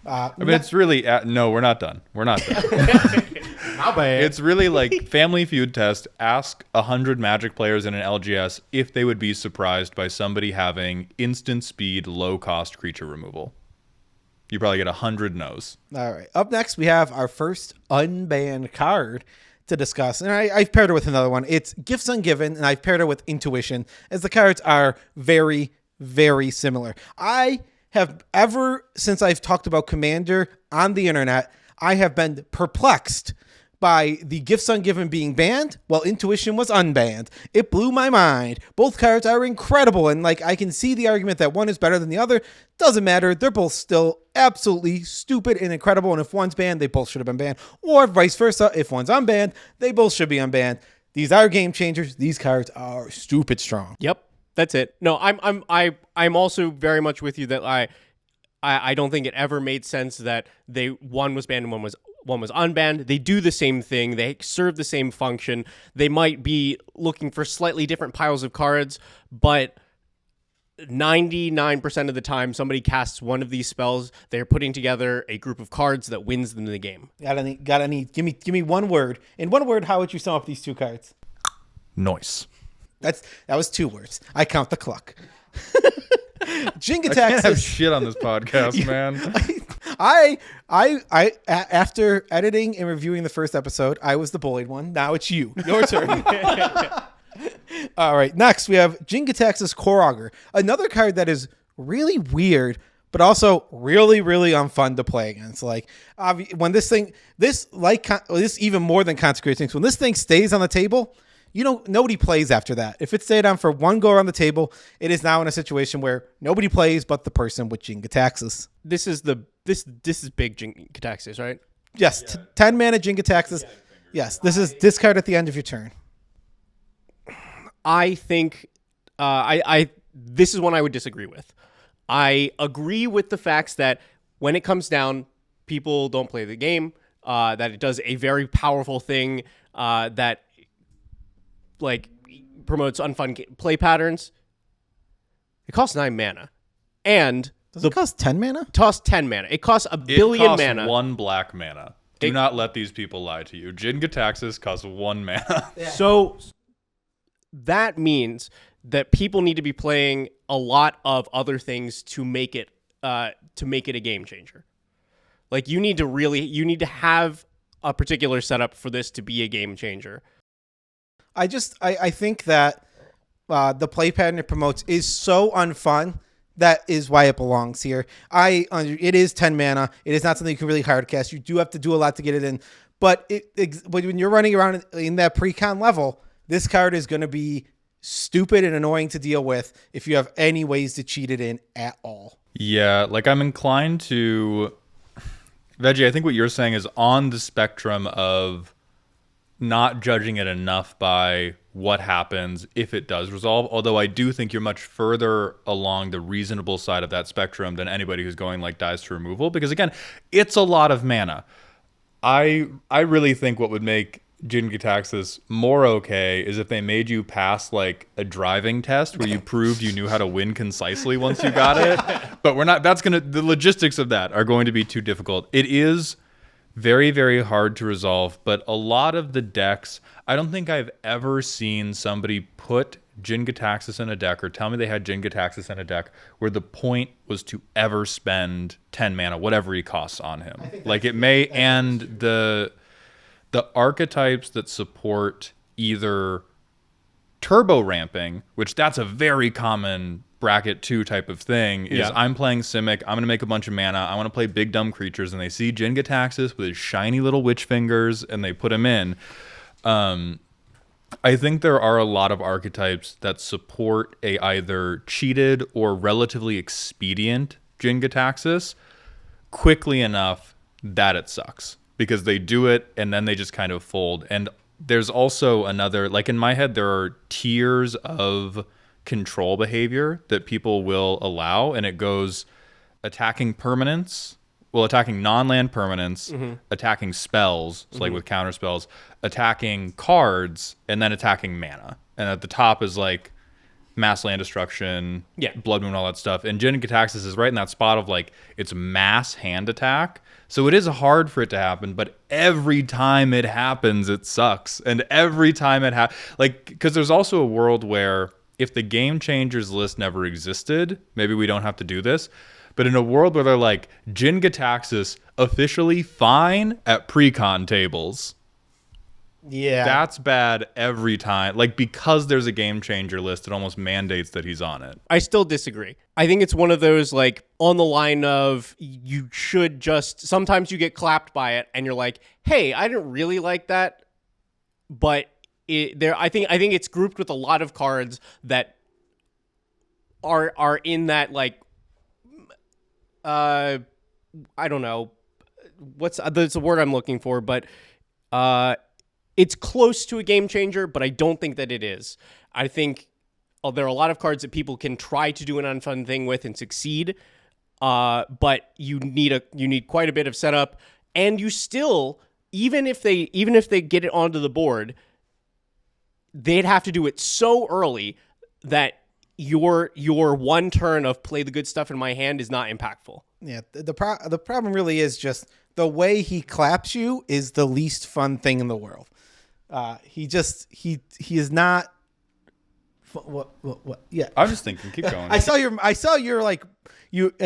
It's really, no, we're not done. We're not done. How bad? It's really like Family Feud test. Ask 100 Magic players in an LGS if they would be surprised by somebody having instant speed, low cost creature removal. You probably get 100 no's. All right. Up next, we have our first unbanned card to discuss. And I've paired her with another one. It's Gifts Ungiven, and I've paired her with Intuition, as the cards are very, very similar. I have, ever since I've talked about Commander on the internet, I have been perplexed by the Gifts Ungiven being banned while Intuition was unbanned. It blew my mind. Both cards are incredible, and like I can see the argument that one is better than the other. Doesn't matter. They're both still absolutely stupid and incredible, and if one's banned, they both should have been banned. Or vice versa. If one's unbanned, they both should be unbanned. These are game changers. These cards are stupid strong. Yep, that's it. No, I'm also very much with you that I don't think it ever made sense that one was banned and one was unbanned. They do the same thing. They serve the same function. They might be looking for slightly different piles of cards, but 99% of the time somebody casts one of these spells, they're putting together a group of cards that wins them the game. Got any? Give me one word. In one word, how would you sum up these two cards? Noise. That was 2 words. I count the clock. Jinataxis. I can't have shit on this podcast, man. I after editing and reviewing the first episode, I was the bullied one. Now it's you. Your turn. All right. Next, we have Jinataxis Korogger, another card that is really weird, but also really, really unfun to play against. Like when this even more than Consecrated Strength, when this thing stays on the table, nobody plays after that. If it stayed on for one go around the table, it is now in a situation where nobody plays but the person with Jinataxis. This is big Jinataxis, right? Yes, 10 mana Jinataxis. Yes, this is discard at the end of your turn. I think this is one I would disagree with. I agree with the facts that when it comes down, people don't play the game, that it does a very powerful thing that like promotes unfun play patterns. It costs 9 mana. And does it cost 10 mana? It costs 10 mana. It costs a billion mana. It costs 1 black mana. Do not let these people lie to you. Jinataxis costs 1 mana. Yeah. So that means that people need to be playing a lot of other things to make it a game changer. Like you need to have a particular setup for this to be a game changer. I think that the play pattern it promotes is so unfun. That is why it belongs here. It is 10 mana. It is not something you can really hard cast. You do have to do a lot to get it in. But when you're running around in that pre-con level, this card is going to be stupid and annoying to deal with if you have any ways to cheat it in at all. Yeah, like I'm inclined to... Veggie, I think what you're saying is on the spectrum of not judging it enough by what happens if it does resolve, although I do think you're much further along the reasonable side of that spectrum than anybody who's going like dies to removal, because again, it's a lot of mana. I really think what would make Jinataxis more okay is if they made you pass like a driving test where you proved you knew how to win concisely once you got it. But the logistics of that are going to be too difficult. It is very, very hard to resolve, but a lot of the decks, I don't think I've ever seen somebody put Jinataxis in a deck or tell me they had Jinataxis in a deck where the point was to ever spend 10 mana, whatever he costs on him. Like it may, and the archetypes that support either turbo ramping, which that's a very common bracket 2 type of thing, is I'm playing Simic, I'm going to make a bunch of mana, I want to play big dumb creatures, and they see Jinataxis with his shiny little witch fingers, and they put him in. I think there are a lot of archetypes that support a either cheated or relatively expedient Jinataxis quickly enough that it sucks. Because they do it, and then they just kind of fold. And there's also another, like in my head, there are tiers of control behavior that people will allow, and it goes attacking permanents, attacking non-land permanents, attacking spells, so like with counter spells, attacking cards, and then attacking mana. And at the top is like mass land destruction, blood moon, all that stuff. And Jinataxis is right in that spot of like it's mass hand attack. So it is hard for it to happen, but every time it happens, it sucks. And every time it because there's also a world where if the Game Changers list never existed, maybe we don't have to do this. But in a world where they're like, Jinataxis officially fine at pre-con tables. Yeah. That's bad every time. Like, because there's a game changer list, it almost mandates that he's on it. I still disagree. I think it's one of those, like, on the line of you should just, sometimes you get clapped by it and you're like, hey, I didn't really like that. But I think it's grouped with a lot of cards that are in that, like, I don't know, that's the word I'm looking for, but it's close to a game changer, but I don't think that it is. I think there are a lot of cards that people can try to do an unfun thing with and succeed, but you need quite a bit of setup, and you still, even if they get it onto the board, they'd have to do it so early that your one turn of play the good stuff in my hand is not impactful. Yeah, the problem really is just the way he claps you is the least fun thing in the world. He is not. What? Yeah, I'm just thinking. Keep going. I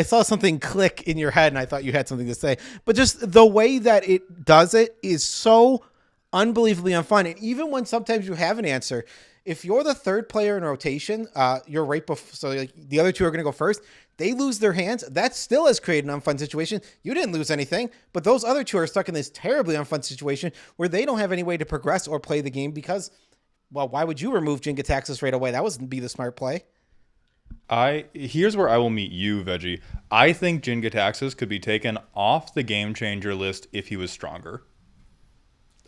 saw something click in your head, and I thought you had something to say. But just the way that it does it is so unbelievably unfun. And even when sometimes you have an answer, if you're the third player in rotation, you're right before. So like the other two are going to go first. They lose their hands. That still has created an unfun situation. You didn't lose anything, but those other two are stuck in this terribly unfun situation where they don't have any way to progress or play the game because, well, why would you remove Jinataxis right away? That wouldn't be the smart play. Here's where I will meet you, Veggie. I think Jinataxis could be taken off the game changer list if he was stronger.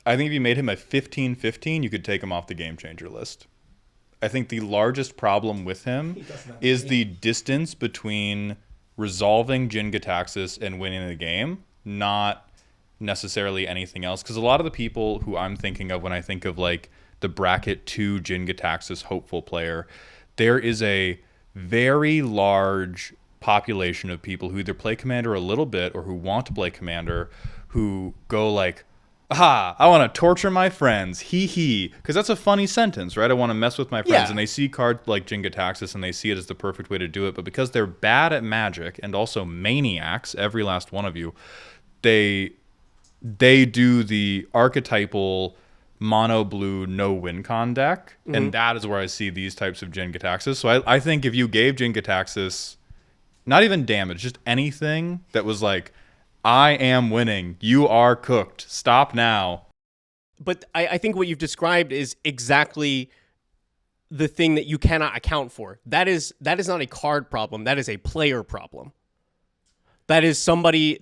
I think if you made him a 15-15, you could take him off the game changer list. I think the largest problem with him is the distance between resolving Jinataxis and winning the game, not necessarily anything else. Because a lot of the people who I'm thinking of when I think of like the bracket 2 Jinataxis hopeful player, there is a very large population of people who either play Commander a little bit or who want to play Commander who go like, aha, I want to torture my friends, hee. Because that's a funny sentence, right? I want to mess with my friends. Yeah. And they see cards like Jinataxis and they see it as the perfect way to do it. But because they're bad at Magic and also maniacs, every last one of you, they do the archetypal mono blue no win con deck. Mm-hmm. And that is where I see these types of Jinataxis. So I think if you gave Jinataxis not even damage, just anything that was like, I am winning. You are cooked. Stop now. But I think what you've described is exactly the thing that you cannot account for. That is not a card problem. That is a player problem. That is somebody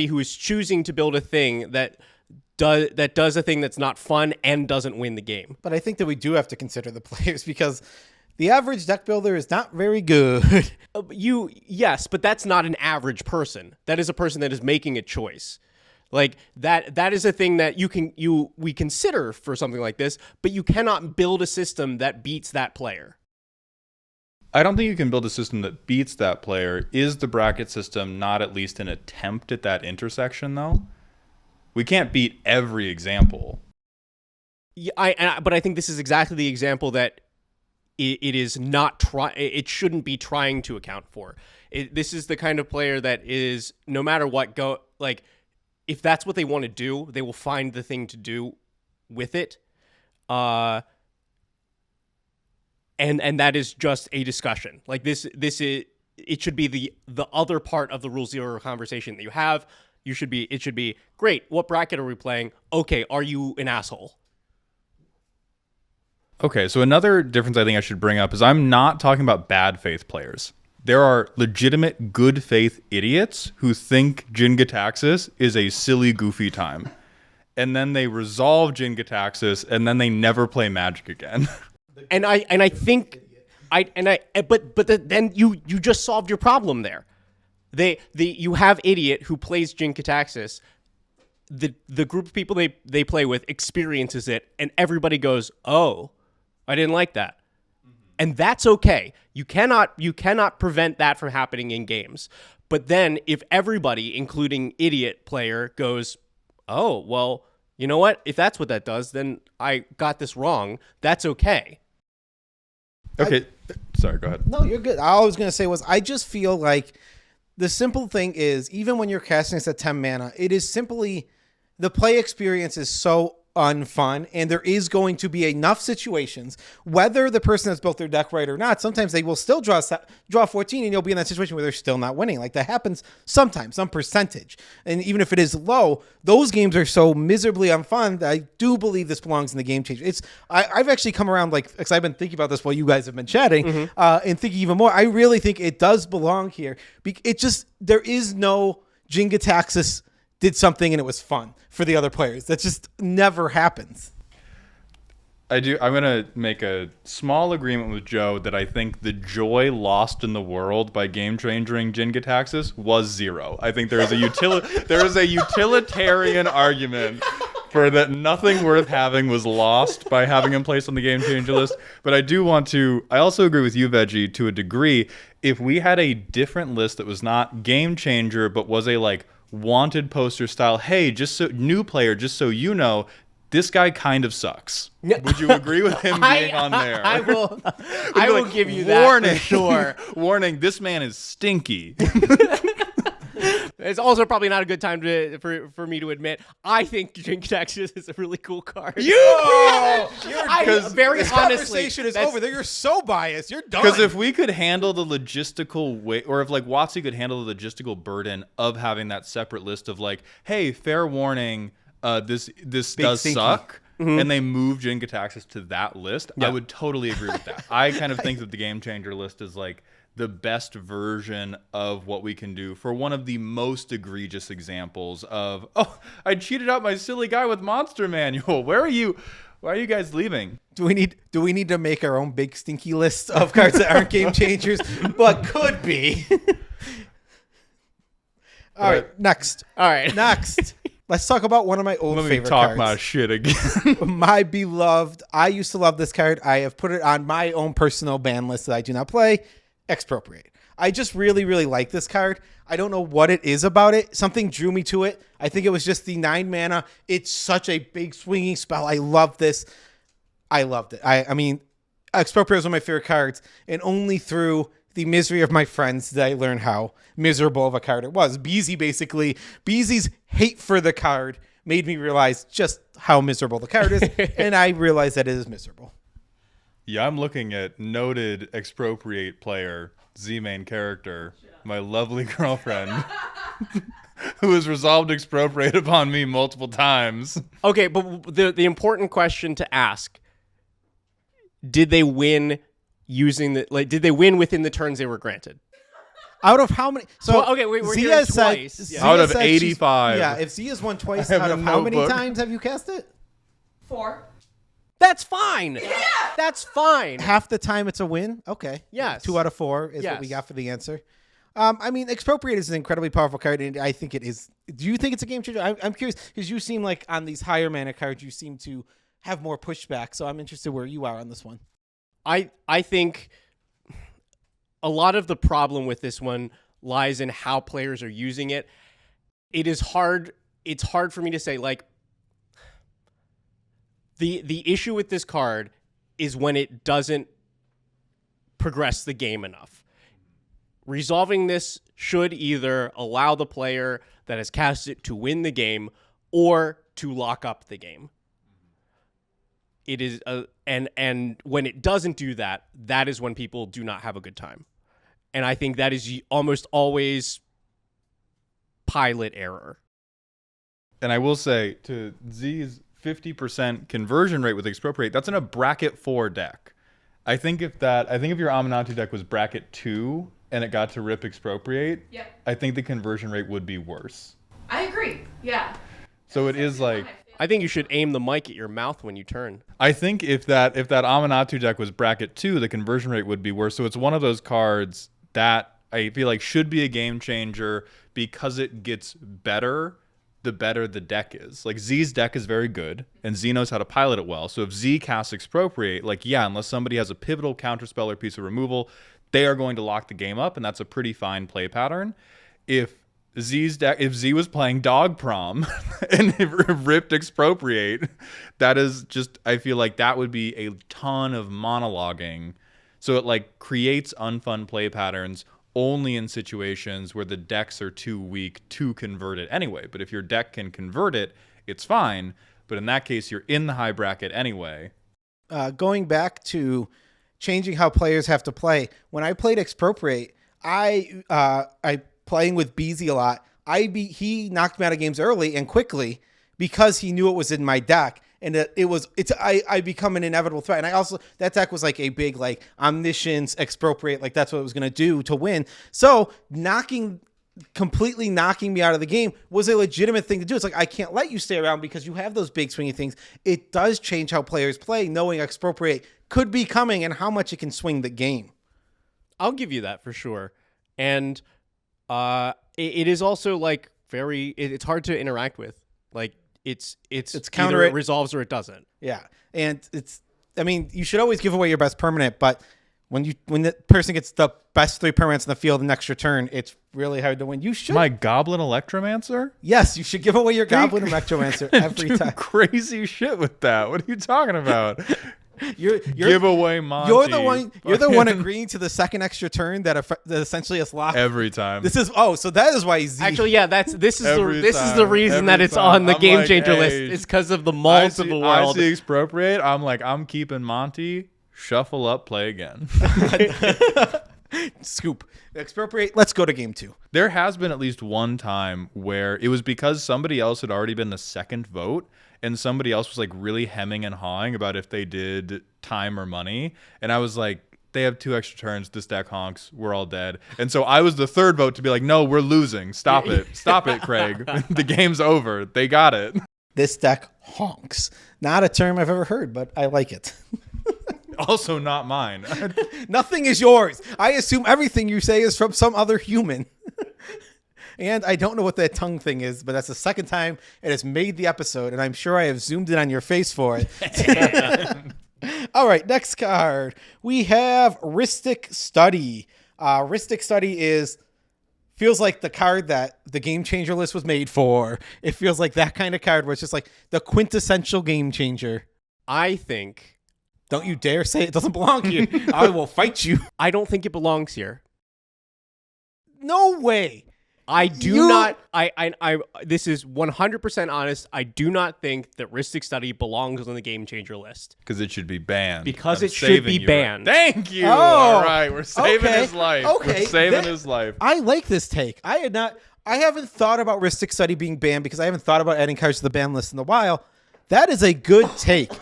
who is choosing to build a thing that does a thing that's not fun and doesn't win the game. But I think that we do have to consider the players because the average deck builder is not very good. Yes, but that's not an average person. That is a person that is making a choice. Like that is a thing that we consider for something like this, but you cannot build a system that beats that player. I don't think you can build a system that beats that player. Is the bracket system not at least an attempt at that intersection though? We can't beat every example. Yeah, but I think this is exactly the example that it is not it shouldn't be trying to account for. This is the kind of player that is, no matter what, if that's what they want to do, they will find the thing to do with it. And that is just a discussion. Like this is, it should be the other part of the Rule Zero conversation that you have. It should be great. What bracket are we playing? Okay, are you an asshole? Okay, so another difference I think I should bring up is I'm not talking about bad faith players. There are legitimate good faith idiots who think Jinataxis is a silly, goofy time. And then they resolve Jinataxis and then they never play Magic again. And I think then you just solved your problem there. You have idiot who plays Jinataxis. The group of people they play with experiences it, and everybody goes, "Oh, I didn't like that." Mm-hmm. And that's okay. You cannot prevent that from happening in games. But then if everybody, including idiot player, goes, "Oh, well, you know what? If that's what that does, then I got this wrong." That's okay. Okay. Sorry, go ahead. No, you're good. All I was going to say was I just feel like the simple thing is, even when you're casting this at 10 mana, it is simply the play experience is so unfun, and there is going to be enough situations, whether the person has built their deck right or not. Sometimes they will still draw 14, and you'll be in that situation where they're still not winning. Like, that happens sometimes, some percentage. And even if it is low, those games are so miserably unfun that I do believe this belongs in the game changer. I've actually come around, like, because I've been thinking about this while you guys have been chatting, and thinking even more. I really think it does belong here. There is no Jinataxis did something and it was fun for the other players. That just never happens. I'm going to make a small agreement with Joe that I think the joy lost in the world by game changing Jinataxis was 0. I think there is a utilitarian argument for that nothing worth having was lost by having him placed on the game changer list. But I also agree with you, Veggie, to a degree. If we had a different list that was not game changer, but was a like wanted poster style, hey, new player, just so you know, this guy kind of sucks. Would you agree with him being on there? I will give you that for sure. Warning, this man is stinky. It's also probably not a good time for me to admit I think Jinataxis is a really cool card. Very honestly, conversation is over. You're so biased. You're done. Because if we could handle the logistical weight, or if like WotC could handle the logistical burden of having that separate list of like, hey, fair warning, this does stinky suck. And they move Jinataxis to that list, I would totally agree with that. I kind of think that the game changer list is like the best version of what we can do for one of the most egregious examples of, oh, I cheated out my silly guy with Monster Manual. Why are you guys leaving? Do we need to make our own big stinky list of cards that aren't game changers, but could be? All right, next. Let's talk about one of my old favorite cards. Let me talk my shit again. My beloved. I used to love this card. I have put it on my own personal ban list that I do not play. Expropriate. I just really, really like this card. I don't know what it is about it. Something drew me to it. I think it was just the 9 mana. It's such a big swinging spell. I love this. I loved it. I mean, Expropriate was one of my favorite cards, and only through the misery of my friends did I learn how miserable of a card it was. Beezy's hate for the card made me realize just how miserable the card is, and I realized that it is miserable. Yeah, I'm looking at noted Expropriate player, Z-main character, my lovely girlfriend, who has resolved Expropriate upon me multiple times. Okay, but the important question to ask, did they win did they win within the turns they were granted? Out of how many? So okay, we're Zia hearing said, twice. Zia Out of said 85. Yeah, if Zia's won twice, I have out a of how many notebook. times have you cast it? 4. That's fine. Yeah. That's fine. Half the time it's a win? Okay. Yes. 2 out of 4 is what we got for the answer. I mean, Expropriate is an incredibly powerful card, and I think it is. Do you think it's a game changer? I'm curious, because you seem like on these higher mana cards, you seem to have more pushback, so I'm interested where you are on this one. I think a lot of the problem with this one lies in how players are using it. It's hard for me to say, like, the issue with this card is when it doesn't progress the game enough. Resolving this should either allow the player that has cast it to win the game or to lock up the game. It is and when it doesn't do that, that is when people do not have a good time. And I think that is almost always pilot error. And I will say, to Z's 50% conversion rate with Expropriate, that's in a bracket 4 deck. I think if your Aminatou deck was bracket 2 and it got to rip Expropriate, I think the conversion rate would be worse. I agree. Yeah. So it is like, I think you should aim the mic at your mouth when you turn. I think if that Aminatou deck was bracket 2, the conversion rate would be worse. So it's one of those cards that I feel like should be a game changer because it gets better the better the deck is. Like, Z's deck is very good, and Z knows how to pilot it well. So if Z casts Expropriate, like, yeah, unless somebody has a pivotal counterspell or piece of removal, they are going to lock the game up, and that's a pretty fine play pattern. If Z was playing Dog Prom and ripped Expropriate, that is just, I feel like that would be a ton of monologuing. So it like creates unfun play patterns only in situations where the decks are too weak to convert it anyway. But if your deck can convert it, it's fine. But in that case, you're in the high bracket anyway. Going back to changing how players have to play. When I played Expropriate, I playing with Beezy a lot. He knocked me out of games early and quickly because he knew it was in my deck, and I become an inevitable threat. And I also, that deck was like a big like omniscience Expropriate, like that's what it was going to do to win. So completely knocking me out of the game was a legitimate thing to do. It's like, I can't let you stay around because you have those big swingy things. It does change how players play, knowing Expropriate could be coming and how much it can swing the game. I'll give you that for sure. And it is also like it's hard to interact with. Like it's counter, either it resolves or it doesn't. Yeah. And you should always give away your best permanent, but when the person gets the best 3 permanents in the field the next turn, it's really hard to win. You should. My Goblin Electromancer? Yes, you should give away your Goblin Electromancer every time. Crazy shit with that. What are you talking about? You're give away Monty. You're the one agreeing to the second extra turn that essentially is locked every time. So that is why Z. Actually, yeah, this is the reason that it's on the game changer list. It's because of the multiple world. I see Expropriate. I'm like, I'm keeping Monty. Shuffle up, play again. Scoop. Expropriate. Let's go to game 2. There has been at least one time where it was because somebody else had already been the second vote, and somebody else was like really hemming and hawing about if they did time or money. And I was like, they have 2 extra turns. This deck honks. We're all dead. And so I was the third vote to be like, no, we're losing. Stop it. Stop it, Craig. The game's over. They got it. This deck honks. Not a term I've ever heard, but I like it. Also not mine. Nothing is yours. I assume everything you say is from some other human. And I don't know what that tongue thing is, but that's the second time it has made the episode, and I'm sure I have zoomed in on your face for it. All right, next card. We have Rhystic Study. Rhystic Study feels like the card that the Game Changer list was made for. It feels like that kind of card where it's just like the quintessential Game Changer. I think... Don't you dare say it doesn't belong to you. I will fight you. I don't think it belongs here. No way. I do not. This is 100% honest. I do not think that Rhystic Study belongs on the Game Changer list. Because it should be banned. Because it should be banned. Thank you. Oh, all right. We're saving okay. his life. Okay. We're saving his life. I like this take. I haven't thought about Rhystic Study being banned because I haven't thought about adding cards to the ban list in a while. That is a good take.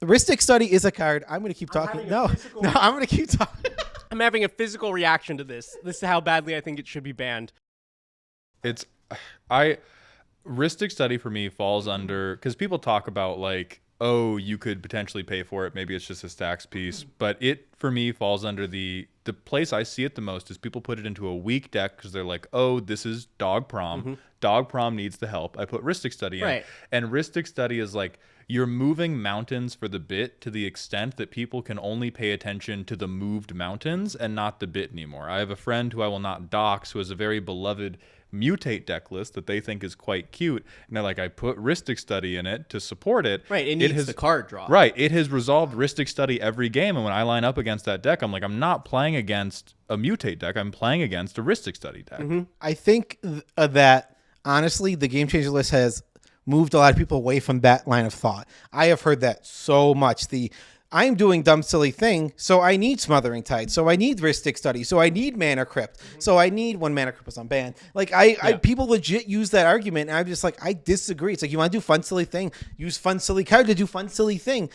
Rhystic Study is a card. I'm going to keep talking. No, I'm going to keep talking. I'm having a physical reaction to this. This is how badly I think it should be banned. Rhystic Study for me falls under, because people talk about like, oh, you could potentially pay for it. Maybe it's just a stacks piece. But it, for me, falls under the place I see it the most is people put it into a weak deck because they're like, oh, this is Dog Prom. Mm-hmm. Dog Prom needs the help. I put Rhystic Study in. Right. And Rhystic Study is like, you're moving mountains for the bit to the extent that people can only pay attention to the moved mountains and not the bit anymore. I have a friend who I will not dox who has a very beloved mutate deck list that they think is quite cute. And they're like, I put Rhystic Study in it to support it. Right, it needs the card draw. Right, it has resolved Rhystic Study every game. And when I line up against that deck, I'm like, I'm not playing against a mutate deck. I'm playing against a Rhystic Study deck. Mm-hmm. I think that, honestly, the Game Changer list has moved a lot of people away from that line of thought. I have heard that so much. I'm doing dumb, silly thing, so I need Smothering Tide, so I need Rhystic Study, so I need Mana Crypt, so I need when Mana Crypt was unbanned. Like, people legit use that argument, and I'm just like, I disagree. It's like, you want to do fun, silly thing, use fun, silly card to do fun, silly thing.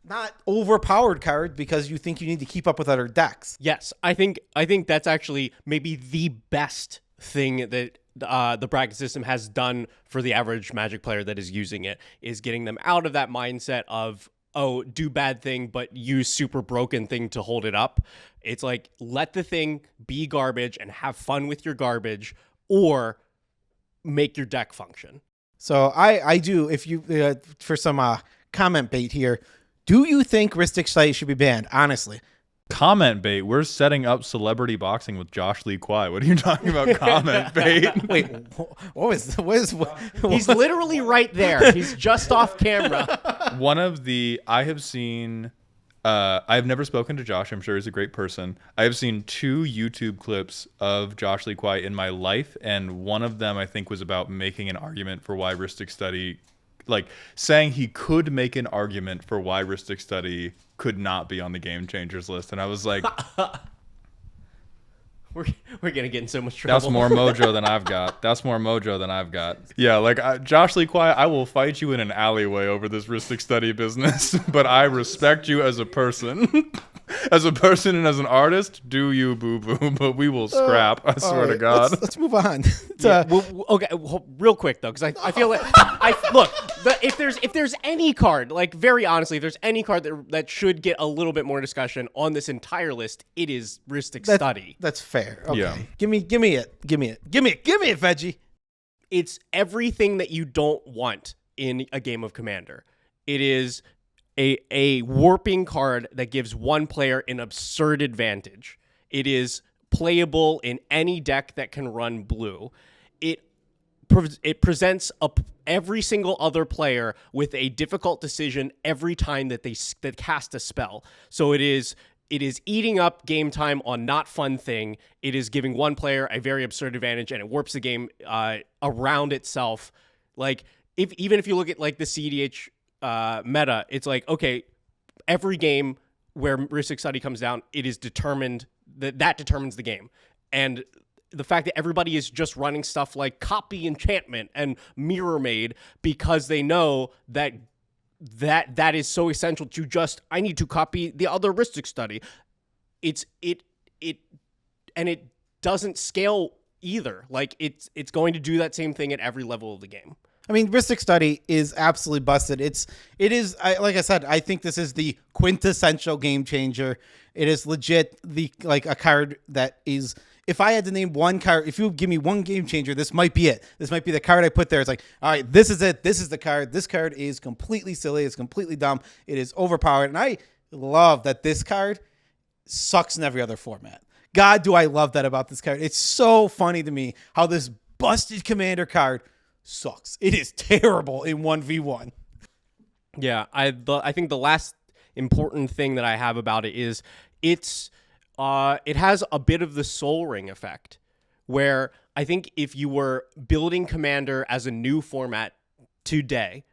Not overpowered card because you think you need to keep up with other decks. Yes, I think that's actually maybe the best thing that the bracket system has done for the average Magic player that is using it, is getting them out of that mindset of, oh, do bad thing, but use super broken thing to hold it up. It's like, let the thing be garbage and have fun with your garbage, or make your deck function. So I do, if you, for some comment bait here, do you think Rhystic Study should be banned? Honestly. Comment bait. We're setting up celebrity boxing with Josh Lee Kwai. What are you talking about? Comment bait. Wait, what is? He's literally right there. He's just off camera. I have seen. I've never spoken to Josh. I'm sure he's a great person. I have seen 2 YouTube clips of Josh Lee Kwai in my life, and one of them I think was about making an argument for why Rhystic Study like saying he could make an argument for why Rhystic Study could not be on the Game Changers list, and I was like, We're gonna get in so much trouble. that's more mojo than I've got. That's more mojo than I've got. Yeah, like Josh Lee Quiet, I will fight you in an alleyway over this Rhystic Study business, but I respect you as a person. As a person and as an artist, do you, boo-boo, but we will scrap, I swear to God. Let's move on. Okay, real quick though, because I feel like if there's any card, like very honestly, if there's any card that should get a little bit more discussion on this entire list, it is Rhystic Study. That's fair. Okay. Yeah. Give me it, Veggie. It's everything that you don't want in a game of Commander. It is a warping card that gives one player an absurd advantage. It is playable in any deck that can run blue. It presents every single other player with a difficult decision every time that they cast a spell. So it is eating up game time on not fun thing. It is giving one player a very absurd advantage, and it warps the game around itself. Like even if you look at like the CDH meta, it's like, okay, every game where Rhystic Study comes down, it is determined that determines the game. And the fact that everybody is just running stuff like Copy Enchantment and Mirror Maid because they know that is so essential to just, I need to copy the other Rhystic Study. It doesn't scale either. Like it's going to do that same thing at every level of the game. I mean, Rhystic Study is absolutely busted. It is like I said, I think this is the quintessential game changer. It is legit a card that is, if I had to name one card, if you give me one game changer, this might be it. This might be the card I put there. It's like, all right, this is it. This is the card. This card is completely silly. It's completely dumb. It is overpowered. And I love that this card sucks in every other format. God, do I love that about this card. It's so funny to me how this busted Commander card sucks. It is terrible in 1v1. Yeah, I think the last important thing that I have about it is it has a bit of the Soul Ring effect, where I think if you were building Commander as a new format today,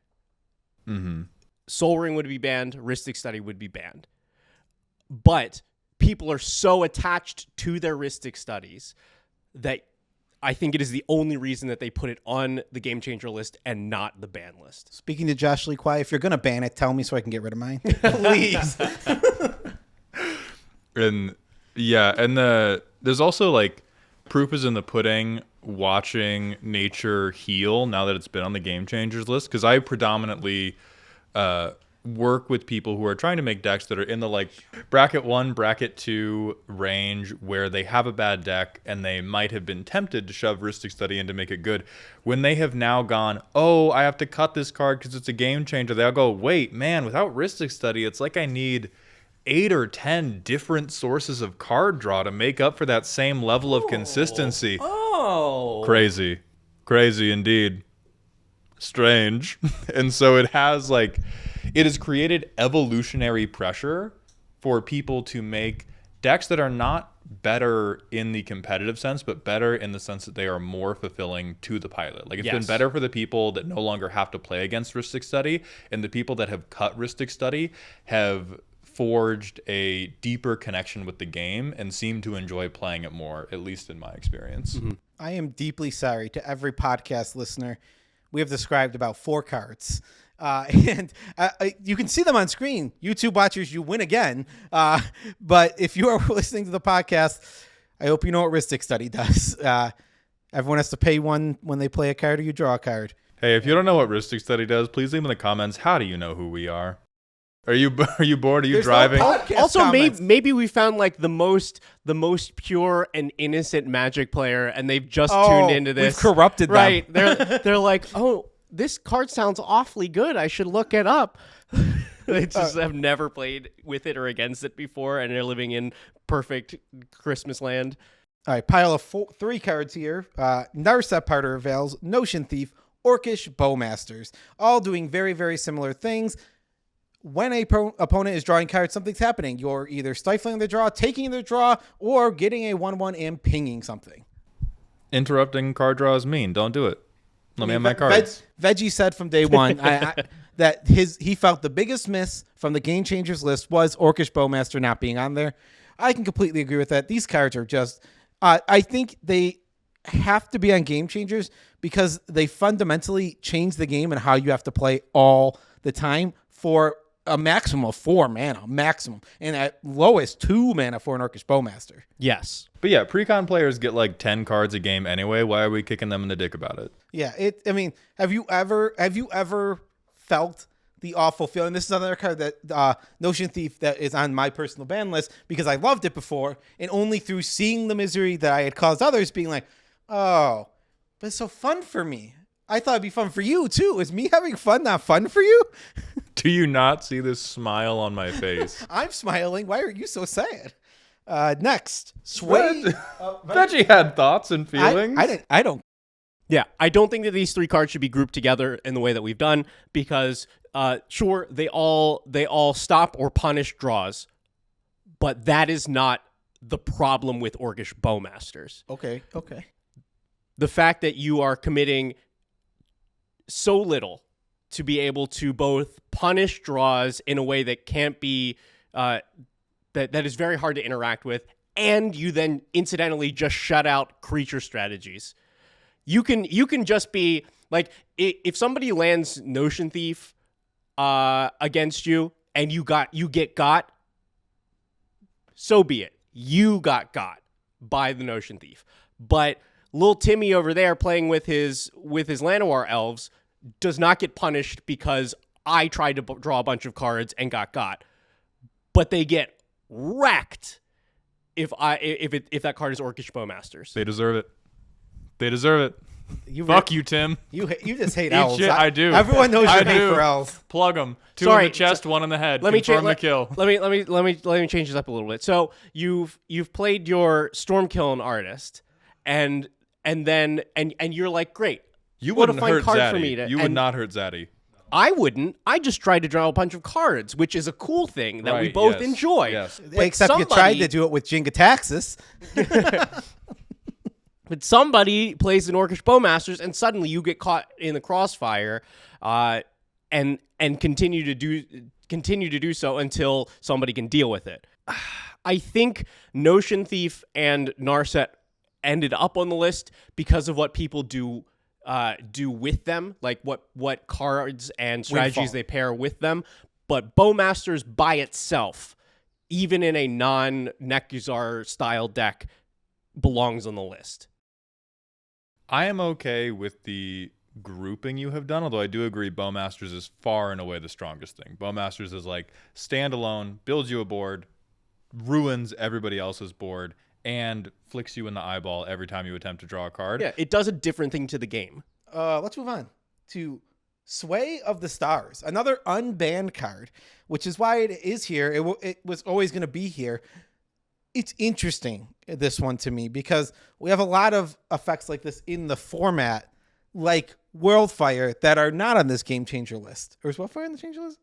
Soul Ring would be banned, Rhystic Study would be banned. But people are so attached to their Rhystic Studies that I think it is the only reason that they put it on the Game Changer list and not the ban list. Speaking to Josh Lee Quiet, if you're going to ban it, tell me so I can get rid of mine. Please. There's also like proof is in the pudding watching nature heal now that it's been on the Game Changers list, because I predominantly work with people who are trying to make decks that are in the like bracket 1, bracket 2 range, where they have a bad deck and they might have been tempted to shove Rhystic Study in to make it good. When they have now gone, oh, I have to cut this card because it's a game changer, they'll go, wait, man, without Rhystic Study, it's like I need 8 or 10 different sources of card draw to make up for that same level of consistency. Crazy indeed. Strange. And so it has created evolutionary pressure for people to make decks that are not better in the competitive sense, but better in the sense that they are more fulfilling to the pilot. Like it's been better for the people that no longer have to play against Rhystic Study, and the people that have cut Rhystic Study have forged a deeper connection with the game and seem to enjoy playing it more, at least in my experience. I am deeply sorry to every podcast listener. We have described about 4 cards. And you can see them on screen. YouTube watchers, you win again. But if you are listening to the podcast, I hope you know what Rhystic Study does. Everyone has to pay one when they play a card or you draw a card. Hey, if you don't know what Rhystic Study does, please leave in the comments. How do you know who we are? Are you bored? Are you driving? Also, maybe we found like the most pure and innocent Magic player, and they've just tuned into this. We've corrupted them. Right? They're like, oh, this card sounds awfully good. I should look it up. They just have never played with it or against it before, and they're living in perfect Christmas land. All right, pile of 3 cards here. Narset Parter Veils, Notion Thief, Orcish Bowmasters, all doing very, very similar things. When a opponent is drawing cards, something's happening. You're either stifling their draw, taking their draw, or getting a 1/1 and pinging something. Interrupting card draw is mean. Don't do it. Let me have my cards. Veggie said from day one that he felt the biggest miss from the Game Changers list was Orcish Bowmaster not being on there. I can completely agree with that. These cards are just, I think they have to be on Game Changers because they fundamentally change the game and how you have to play all the time for a maximum of 4 mana, and at lowest 2 mana for an Orcish Bowmaster. Yes. But yeah, pre-con players get like 10 cards a game anyway. Why are we kicking them in the dick about it? Yeah, I mean, have you ever felt the awful feeling? This is another card that Notion Thief that is on my personal ban list because I loved it before, and only through seeing the misery that I had caused others being like, oh, but it's so fun for me. I thought it'd be fun for you too. Is me having fun not fun for you? Do you not see this smile on my face? I'm smiling. Why are you so sad? Next, Sway. Veggie had thoughts and feelings. I don't. Yeah, I don't think that these 3 cards should be grouped together in the way that we've done because, sure, they all stop or punish draws, but that is not the problem with Orcish Bowmasters. Okay. The fact that you are committing so little to be able to both punish draws in a way that can't be that is very hard to interact with, and you then incidentally just shut out creature strategies. You can just be like, if somebody lands Notion Thief against you and you get got, so be it. You got by the Notion Thief. But little Timmy over there playing with his Llanowar elves does not get punished because I tried to draw a bunch of cards and got. But they get wrecked if that card is Orcish Bowmasters. They deserve it. Fuck you, Tim. You just hate Eat elves. shit, I do. Everyone knows I your hate do. for elves. Plug them. 2 Sorry, in the chest, 1 in the head. Let me Confirm the kill. Let me change this up a little bit. So you've played your Stormkiln artist, and you're like, great. You what a wouldn't fine hurt card Zaddy. for me to, You would and not hurt Zaddy. I wouldn't. I just tried to draw a bunch of cards, which is a cool thing that we Right, both yes, enjoy. yes. But Except you tried to do it with Jinataxis. But somebody plays an Orcish Bowmasters, and suddenly you get caught in the crossfire, and continue to do so until somebody can deal with it. I think Notion Thief and Narset ended up on the list because of what people do with them, like what cards and strategies Windfall. they pair with them. But Bowmasters by itself, even in a non-Nekuzar style deck, belongs on the list. I am okay with the grouping you have done, although I do agree Bowmasters is far and away the strongest thing. Bowmasters is like standalone, builds you a board, ruins everybody else's board, and flicks you in the eyeball every time you attempt to draw a card. Yeah, it does a different thing to the game. Let's move on to Sway of the Stars, another unbanned card, which is why it is here. It was always going to be here. It's interesting, this one to me, because we have a lot of effects like this in the format, like Worldfire, that are not on this Game Changer list. Or is Worldfire on the Changer list?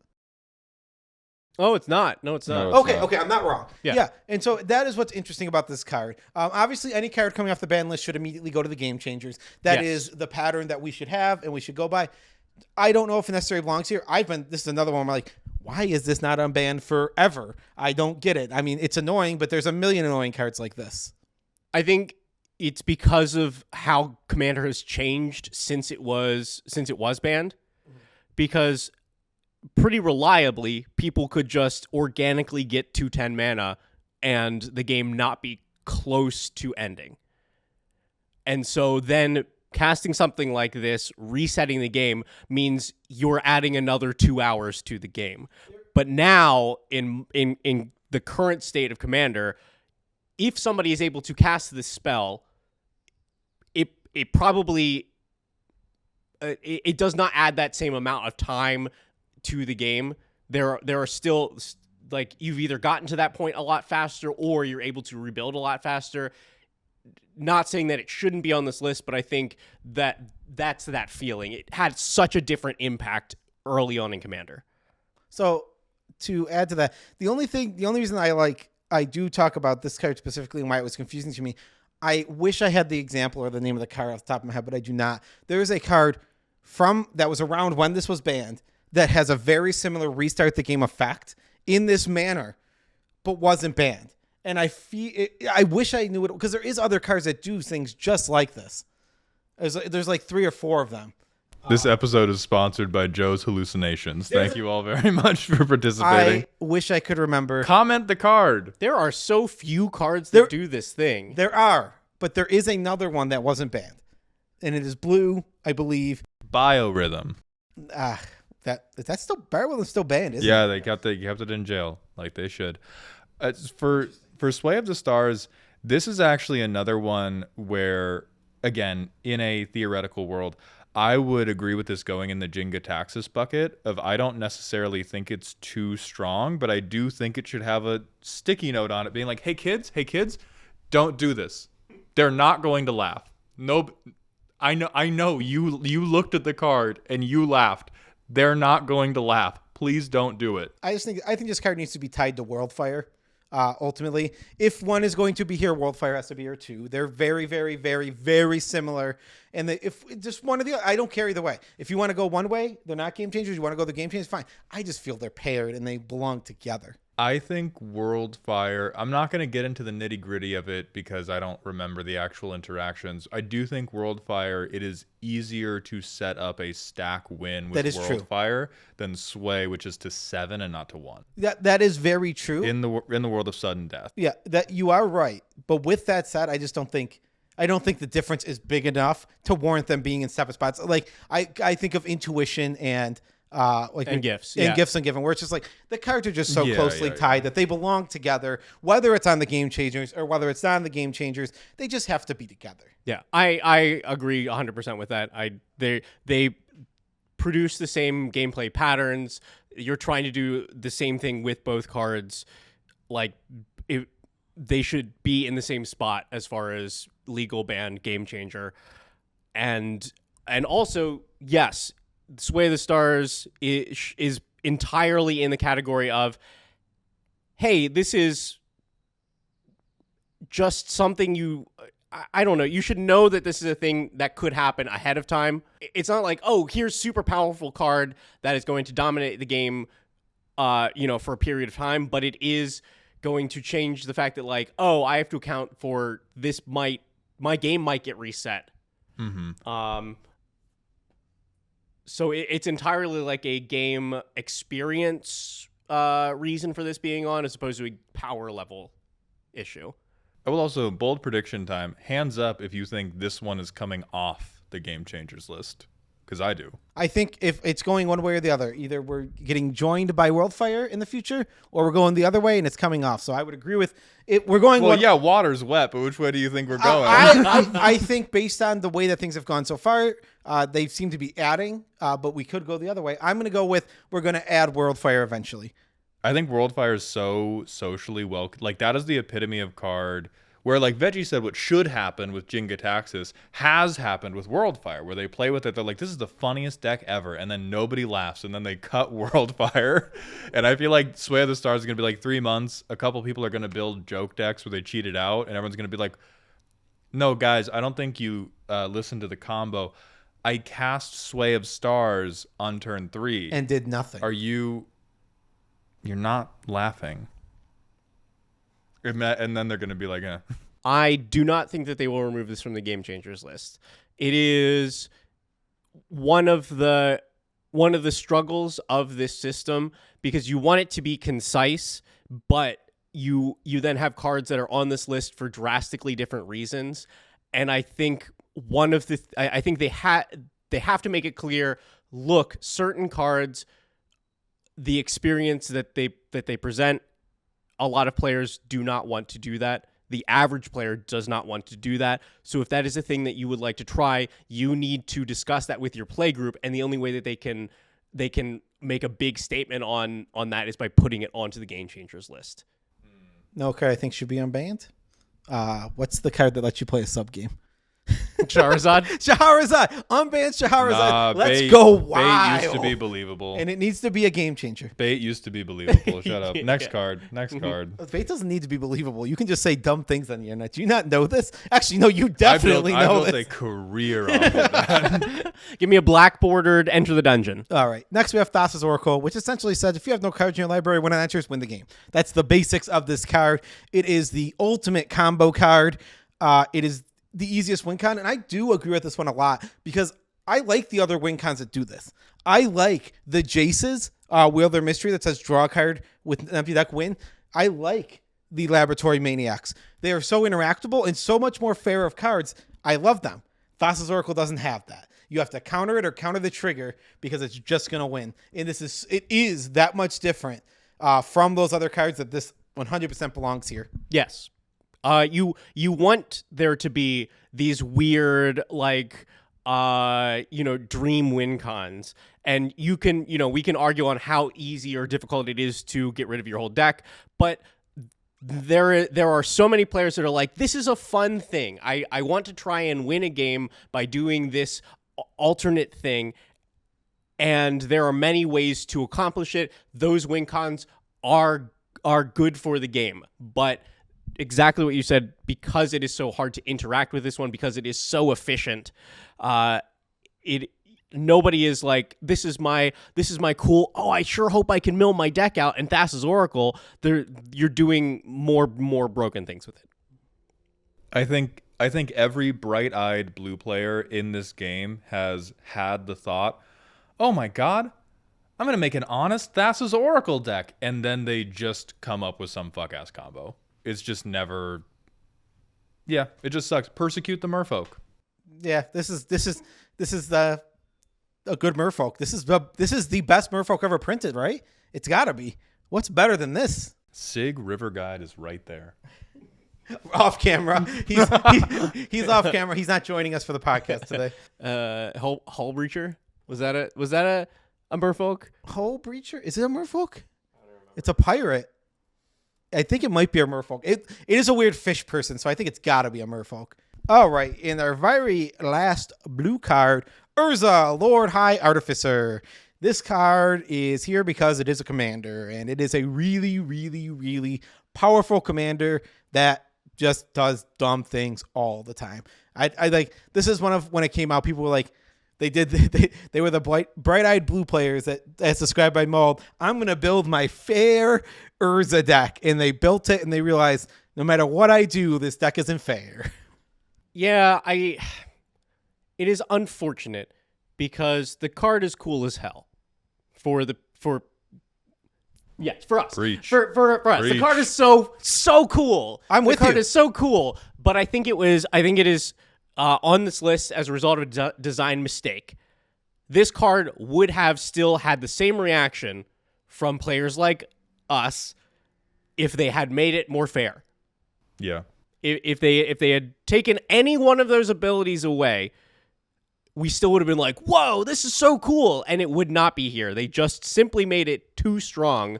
Oh, it's not. No, it's not. No, Okay, I'm not wrong. Yeah. Yeah, and so that is what's interesting about this card. Obviously, any card coming off the ban list should immediately go to the Game Changers. That Yes. is the pattern that we should have and we should go by. I don't know if it necessarily belongs here. This is another one where I'm like, why is this not unbanned forever? I don't get it. I mean, it's annoying, but there's a million annoying cards like this. I think it's because of how Commander has changed since it was banned. Because pretty reliably, people could just organically get 2/10 mana and the game not be close to ending. And so then casting something like this, resetting the game, means you're adding another 2 hours to the game. But now, in the current state of Commander, if somebody is able to cast this spell, it probably it does not add that same amount of time to the game. There are still, like, you've either gotten to that point a lot faster or you're able to rebuild a lot faster. Not saying that it shouldn't be on this list, but I think that's that feeling. It had such a different impact early on in Commander. So to add to that, the only reason I do talk about this card specifically and why it was confusing to me, I wish I had the example or the name of the card off the top of my head, but I do not. There is a card that was around when this was banned that has a very similar restart the game effect in this manner, but wasn't banned. And I wish I knew it, because there is other cards that do things just like this. There's like 3 or 4 of them. This episode is sponsored by Joe's Hallucinations. Thank you all very much for participating. I wish I could remember. Comment the card. There are so few cards that do this thing. There are, but there is another one that wasn't banned, and it is blue, I believe. Biorhythm. That's still Biorhythm's still banned, isn't it? Yeah, they kept it in jail like they should. For Sway of the Stars, this is actually another one where, again, in a theoretical world, I would agree with this going in the Jinataxis bucket of I don't necessarily think it's too strong, but I do think it should have a sticky note on it being like, hey kids, don't do this. They're not going to laugh. No, I know you looked at the card and you laughed. They're not going to laugh. Please don't do it. I think this card needs to be tied to Worldfire. Ultimately, if one is going to be here, Worldfire has to be here too. They're very, very, very, very similar. And if just one of the other, I don't care either way. If you want to go one way, they're not game changers. You want to go the game changers, fine. I just feel they're paired and they belong together. I think Worldfire, I'm not going to get into the nitty gritty of it because I don't remember the actual interactions. I do think Worldfire, it is easier to set up a stack win with Worldfire than Sway, which is to 7 and not to 1. That is very true. In the world of sudden death. Yeah, that you are right. But with that said, I just don't think the difference is big enough to warrant them being in separate spots. Like I think of Intuition and Gifts. And Gifts Ungiven, where it's just like the cards are just so closely tied that they belong together, whether it's on the Game Changers or whether it's not on the Game Changers. They just have to be together. Yeah, I agree 100% with that. They produce the same gameplay patterns. You're trying to do the same thing with both cards. Like they should be in the same spot as far as legal ban Game Changer, and also yes. Sway of the Stars is entirely in the category of, hey, this is just something I don't know. You should know that this is a thing that could happen ahead of time. It's not like, oh, here's super powerful card that is going to dominate the game, for a period of time, but it is going to change the fact that like, oh, I have to account for this my game might get reset. Mm-hmm. So it's entirely like a game experience reason for this being on as opposed to a power level issue. I will also, bold prediction time, hands up if you think this one is coming off the Game Changers list, because I do. I think if it's going one way or the other, either we're getting joined by Worldfire in the future or we're going the other way and it's coming off. So I would agree with it. We're going water's wet, but which way do you think we're going? I think based on the way that things have gone so far, they seem to be adding, but we could go the other way. I'm going to go with we're going to add Worldfire eventually. I think Worldfire is so socially like that is the epitome of card where, like Veggie said, what should happen with Jinataxis has happened with Worldfire, where they play with it. They're like, this is the funniest deck ever. And then nobody laughs. And then they cut Worldfire. And I feel like Sway of the Stars is going to be like 3 months. A couple people are going to build joke decks where they cheat it out. And everyone's going to be like, no, guys, I don't think you listened to the combo. I cast Sway of Stars on turn 3. And did nothing. You're not laughing. And then they're going to be like, eh. I do not think that they will remove this from the Game Changers list. It is one of the struggles of this system because you want it to be concise, but you then have cards that are on this list for drastically different reasons. And I think I think they have to make it clear, look, certain cards, the experience that they present, a lot of players do not want to do that. The average player does not want to do that. So if that is a thing that you would like to try, you need to discuss that with your play group. And the only way that they can make a big statement on that is by putting it onto the Game Changers list. No card I think should be unbanned. What's the card that lets you play a sub game? Charizard. Shahrazad. Unbanned Shahrazad. Nah, Let's bait, go wild. Bait used to be believable. And it needs to be a game changer. Bait used to be believable. Shut up. Next card. Next card. Bait doesn't need to be believable. You can just say dumb things on the internet. Do you not know this? Actually, no, you definitely I know built this. a career off of that. Give me a black bordered Enter the Dungeon. All right. Next, we have Thassa's Oracle, which essentially says if you have no cards in your library when it enters, win the game. That's the basics of this card. It is the ultimate combo card. It is the easiest win con, and I do agree with this one a lot because I like the other win cons that do this. I like the Jaces, Wheel Their Mystery that says draw a card with an empty deck win. I like the Laboratory Maniacs. They are so interactable and so much more fair of cards. I love them. Thassa's Oracle doesn't have that. You have to counter it or counter the trigger because it's just going to win. And it is that much different from those other cards that this 100% belongs here. Yes. You want there to be these weird, like, dream win cons. And you can, we can argue on how easy or difficult it is to get rid of your whole deck. But there are so many players that are like, this is a fun thing. I want to try and win a game by doing this alternate thing. And there are many ways to accomplish it. Those win cons are good for the game. But exactly what you said, because it is so hard to interact with this one, because it is so efficient, nobody is like, this is my cool, I sure hope I can mill my deck out. And Thassa's Oracle, you're doing more broken things with it. I think every bright-eyed blue player in this game has had the thought, oh my god, I'm going to make an honest Thassa's Oracle deck. And then they just come up with some fuck-ass combo. It's just never... Yeah, it just sucks. Persecute the merfolk. Yeah, this is a good merfolk. This is the best merfolk ever printed, right? It's got to be. What's better than this? Sig River Guide is right there. Off camera. He's off camera. He's not joining us for the podcast today. Hull Breacher? Was that a merfolk? Hull Breacher? Is it a merfolk? It's a pirate. I think it might be a merfolk. It is a weird fish person, so I think it's got to be a merfolk. All right, in our very last blue card, Urza, Lord High Artificer. This card is here because it is a commander, and it is a really, really, really powerful commander that just does dumb things all the time. I like, this is one of, when it came out, people were like, they were the bright-eyed blue players that, as described by Mold, I'm going to build my fair Urza deck. And they built it and they realized no matter what I do, this deck isn't fair. Yeah, it is unfortunate because the card is cool as hell for us. Preach. For us. The Preach. card is so cool. I'm with The card you. is so cool, but I think it is on this list as a result of a design mistake. This card would have still had the same reaction from players like us if they had made it more fair. Yeah. If they had taken any one of those abilities away, we still would have been like, whoa, this is so cool. And it would not be here. They just simply made it too strong.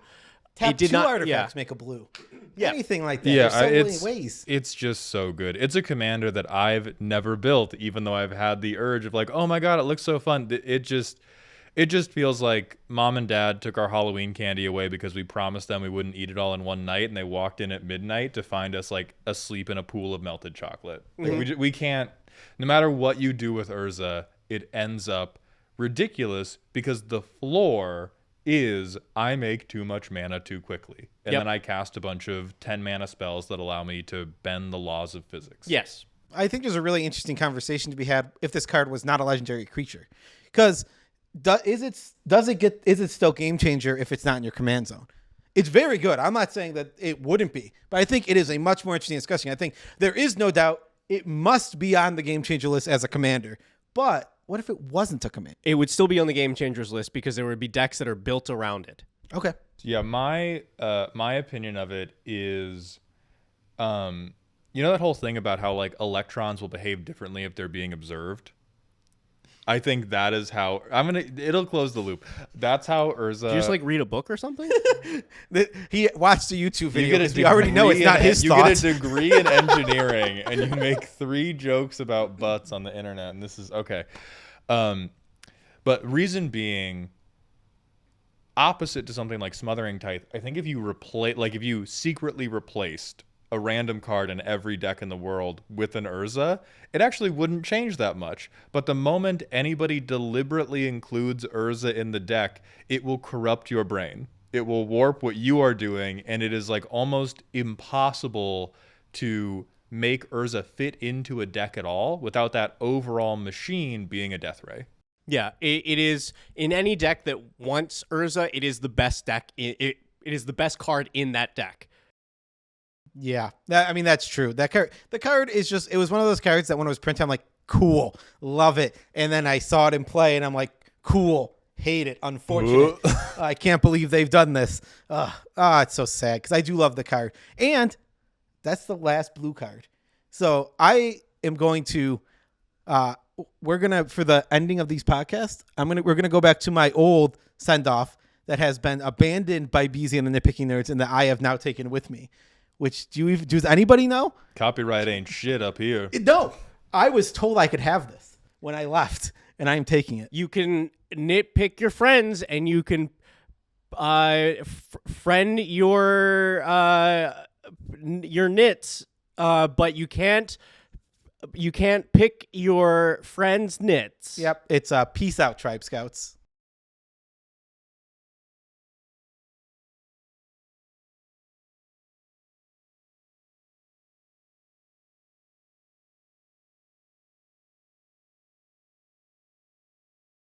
Tap it did two not, artifacts, make a blue. Yeah. Anything like that. Yeah, There's so many ways. It's just so good. It's a commander that I've never built, even though I've had the urge of like, oh my god, it looks so fun. It just feels like mom and dad took our Halloween candy away because we promised them we wouldn't eat it all in one night, and they walked in at midnight to find us like asleep in a pool of melted chocolate. Like, we can't. No matter what you do with Urza, it ends up ridiculous because the floor is I make too much mana too quickly. And Yep. then I cast a bunch of 10 mana spells that allow me to bend the laws of physics. Yes. I think there's a really interesting conversation to be had if this card was not a legendary creature. Because is it still game changer if it's not in your command zone? It's very good. I'm not saying that it wouldn't be, but I think it is a much more interesting discussion. I think there is no doubt it must be on the game changer list as a commander. But what if it wasn't a command? It would still be on the game changers list because there would be decks that are built around it. Okay. Yeah, my opinion of it is, you know that whole thing about how like electrons will behave differently if they're being observed? I think that is how it'll close the loop. That's how Urza. Do you just like read a book or something? He watched a YouTube You video get a because we already know it's degree not his thoughts. You get a degree in engineering, and you make 3 jokes about butts on the internet, and this is okay. But reason being, opposite to something like Smothering Tithe, I think if you secretly replaced a random card in every deck in the world with an Urza, it actually wouldn't change that much. But the moment anybody deliberately includes Urza in the deck, it will corrupt your brain. It will warp what you are doing, and it is like almost impossible to make Urza fit into a deck at all without that overall machine being a death ray. Yeah, it is in any deck that wants Urza, it is the best deck. It is the best card in that deck. Yeah, that's true. The card is just, it was one of those cards that when it was printed, I'm like, cool, love it. And then I saw it in play and I'm like, cool, hate it, unfortunate. I can't believe they've done this. It's so sad because I do love the card. And that's the last blue card. So I am going to, we're going to, for the ending of these podcasts, we're going to go back to my old send off that has been abandoned by BZ and the Nitpicking Nerds and that I have now taken with me. Which does anybody know? Copyright ain't shit up here. No, I was told I could have this when I left, and I am taking it. You can nitpick your friends, and you can friend your nits, but you can't pick your friends' nits. Yep, it's peace out, Tribe Scouts.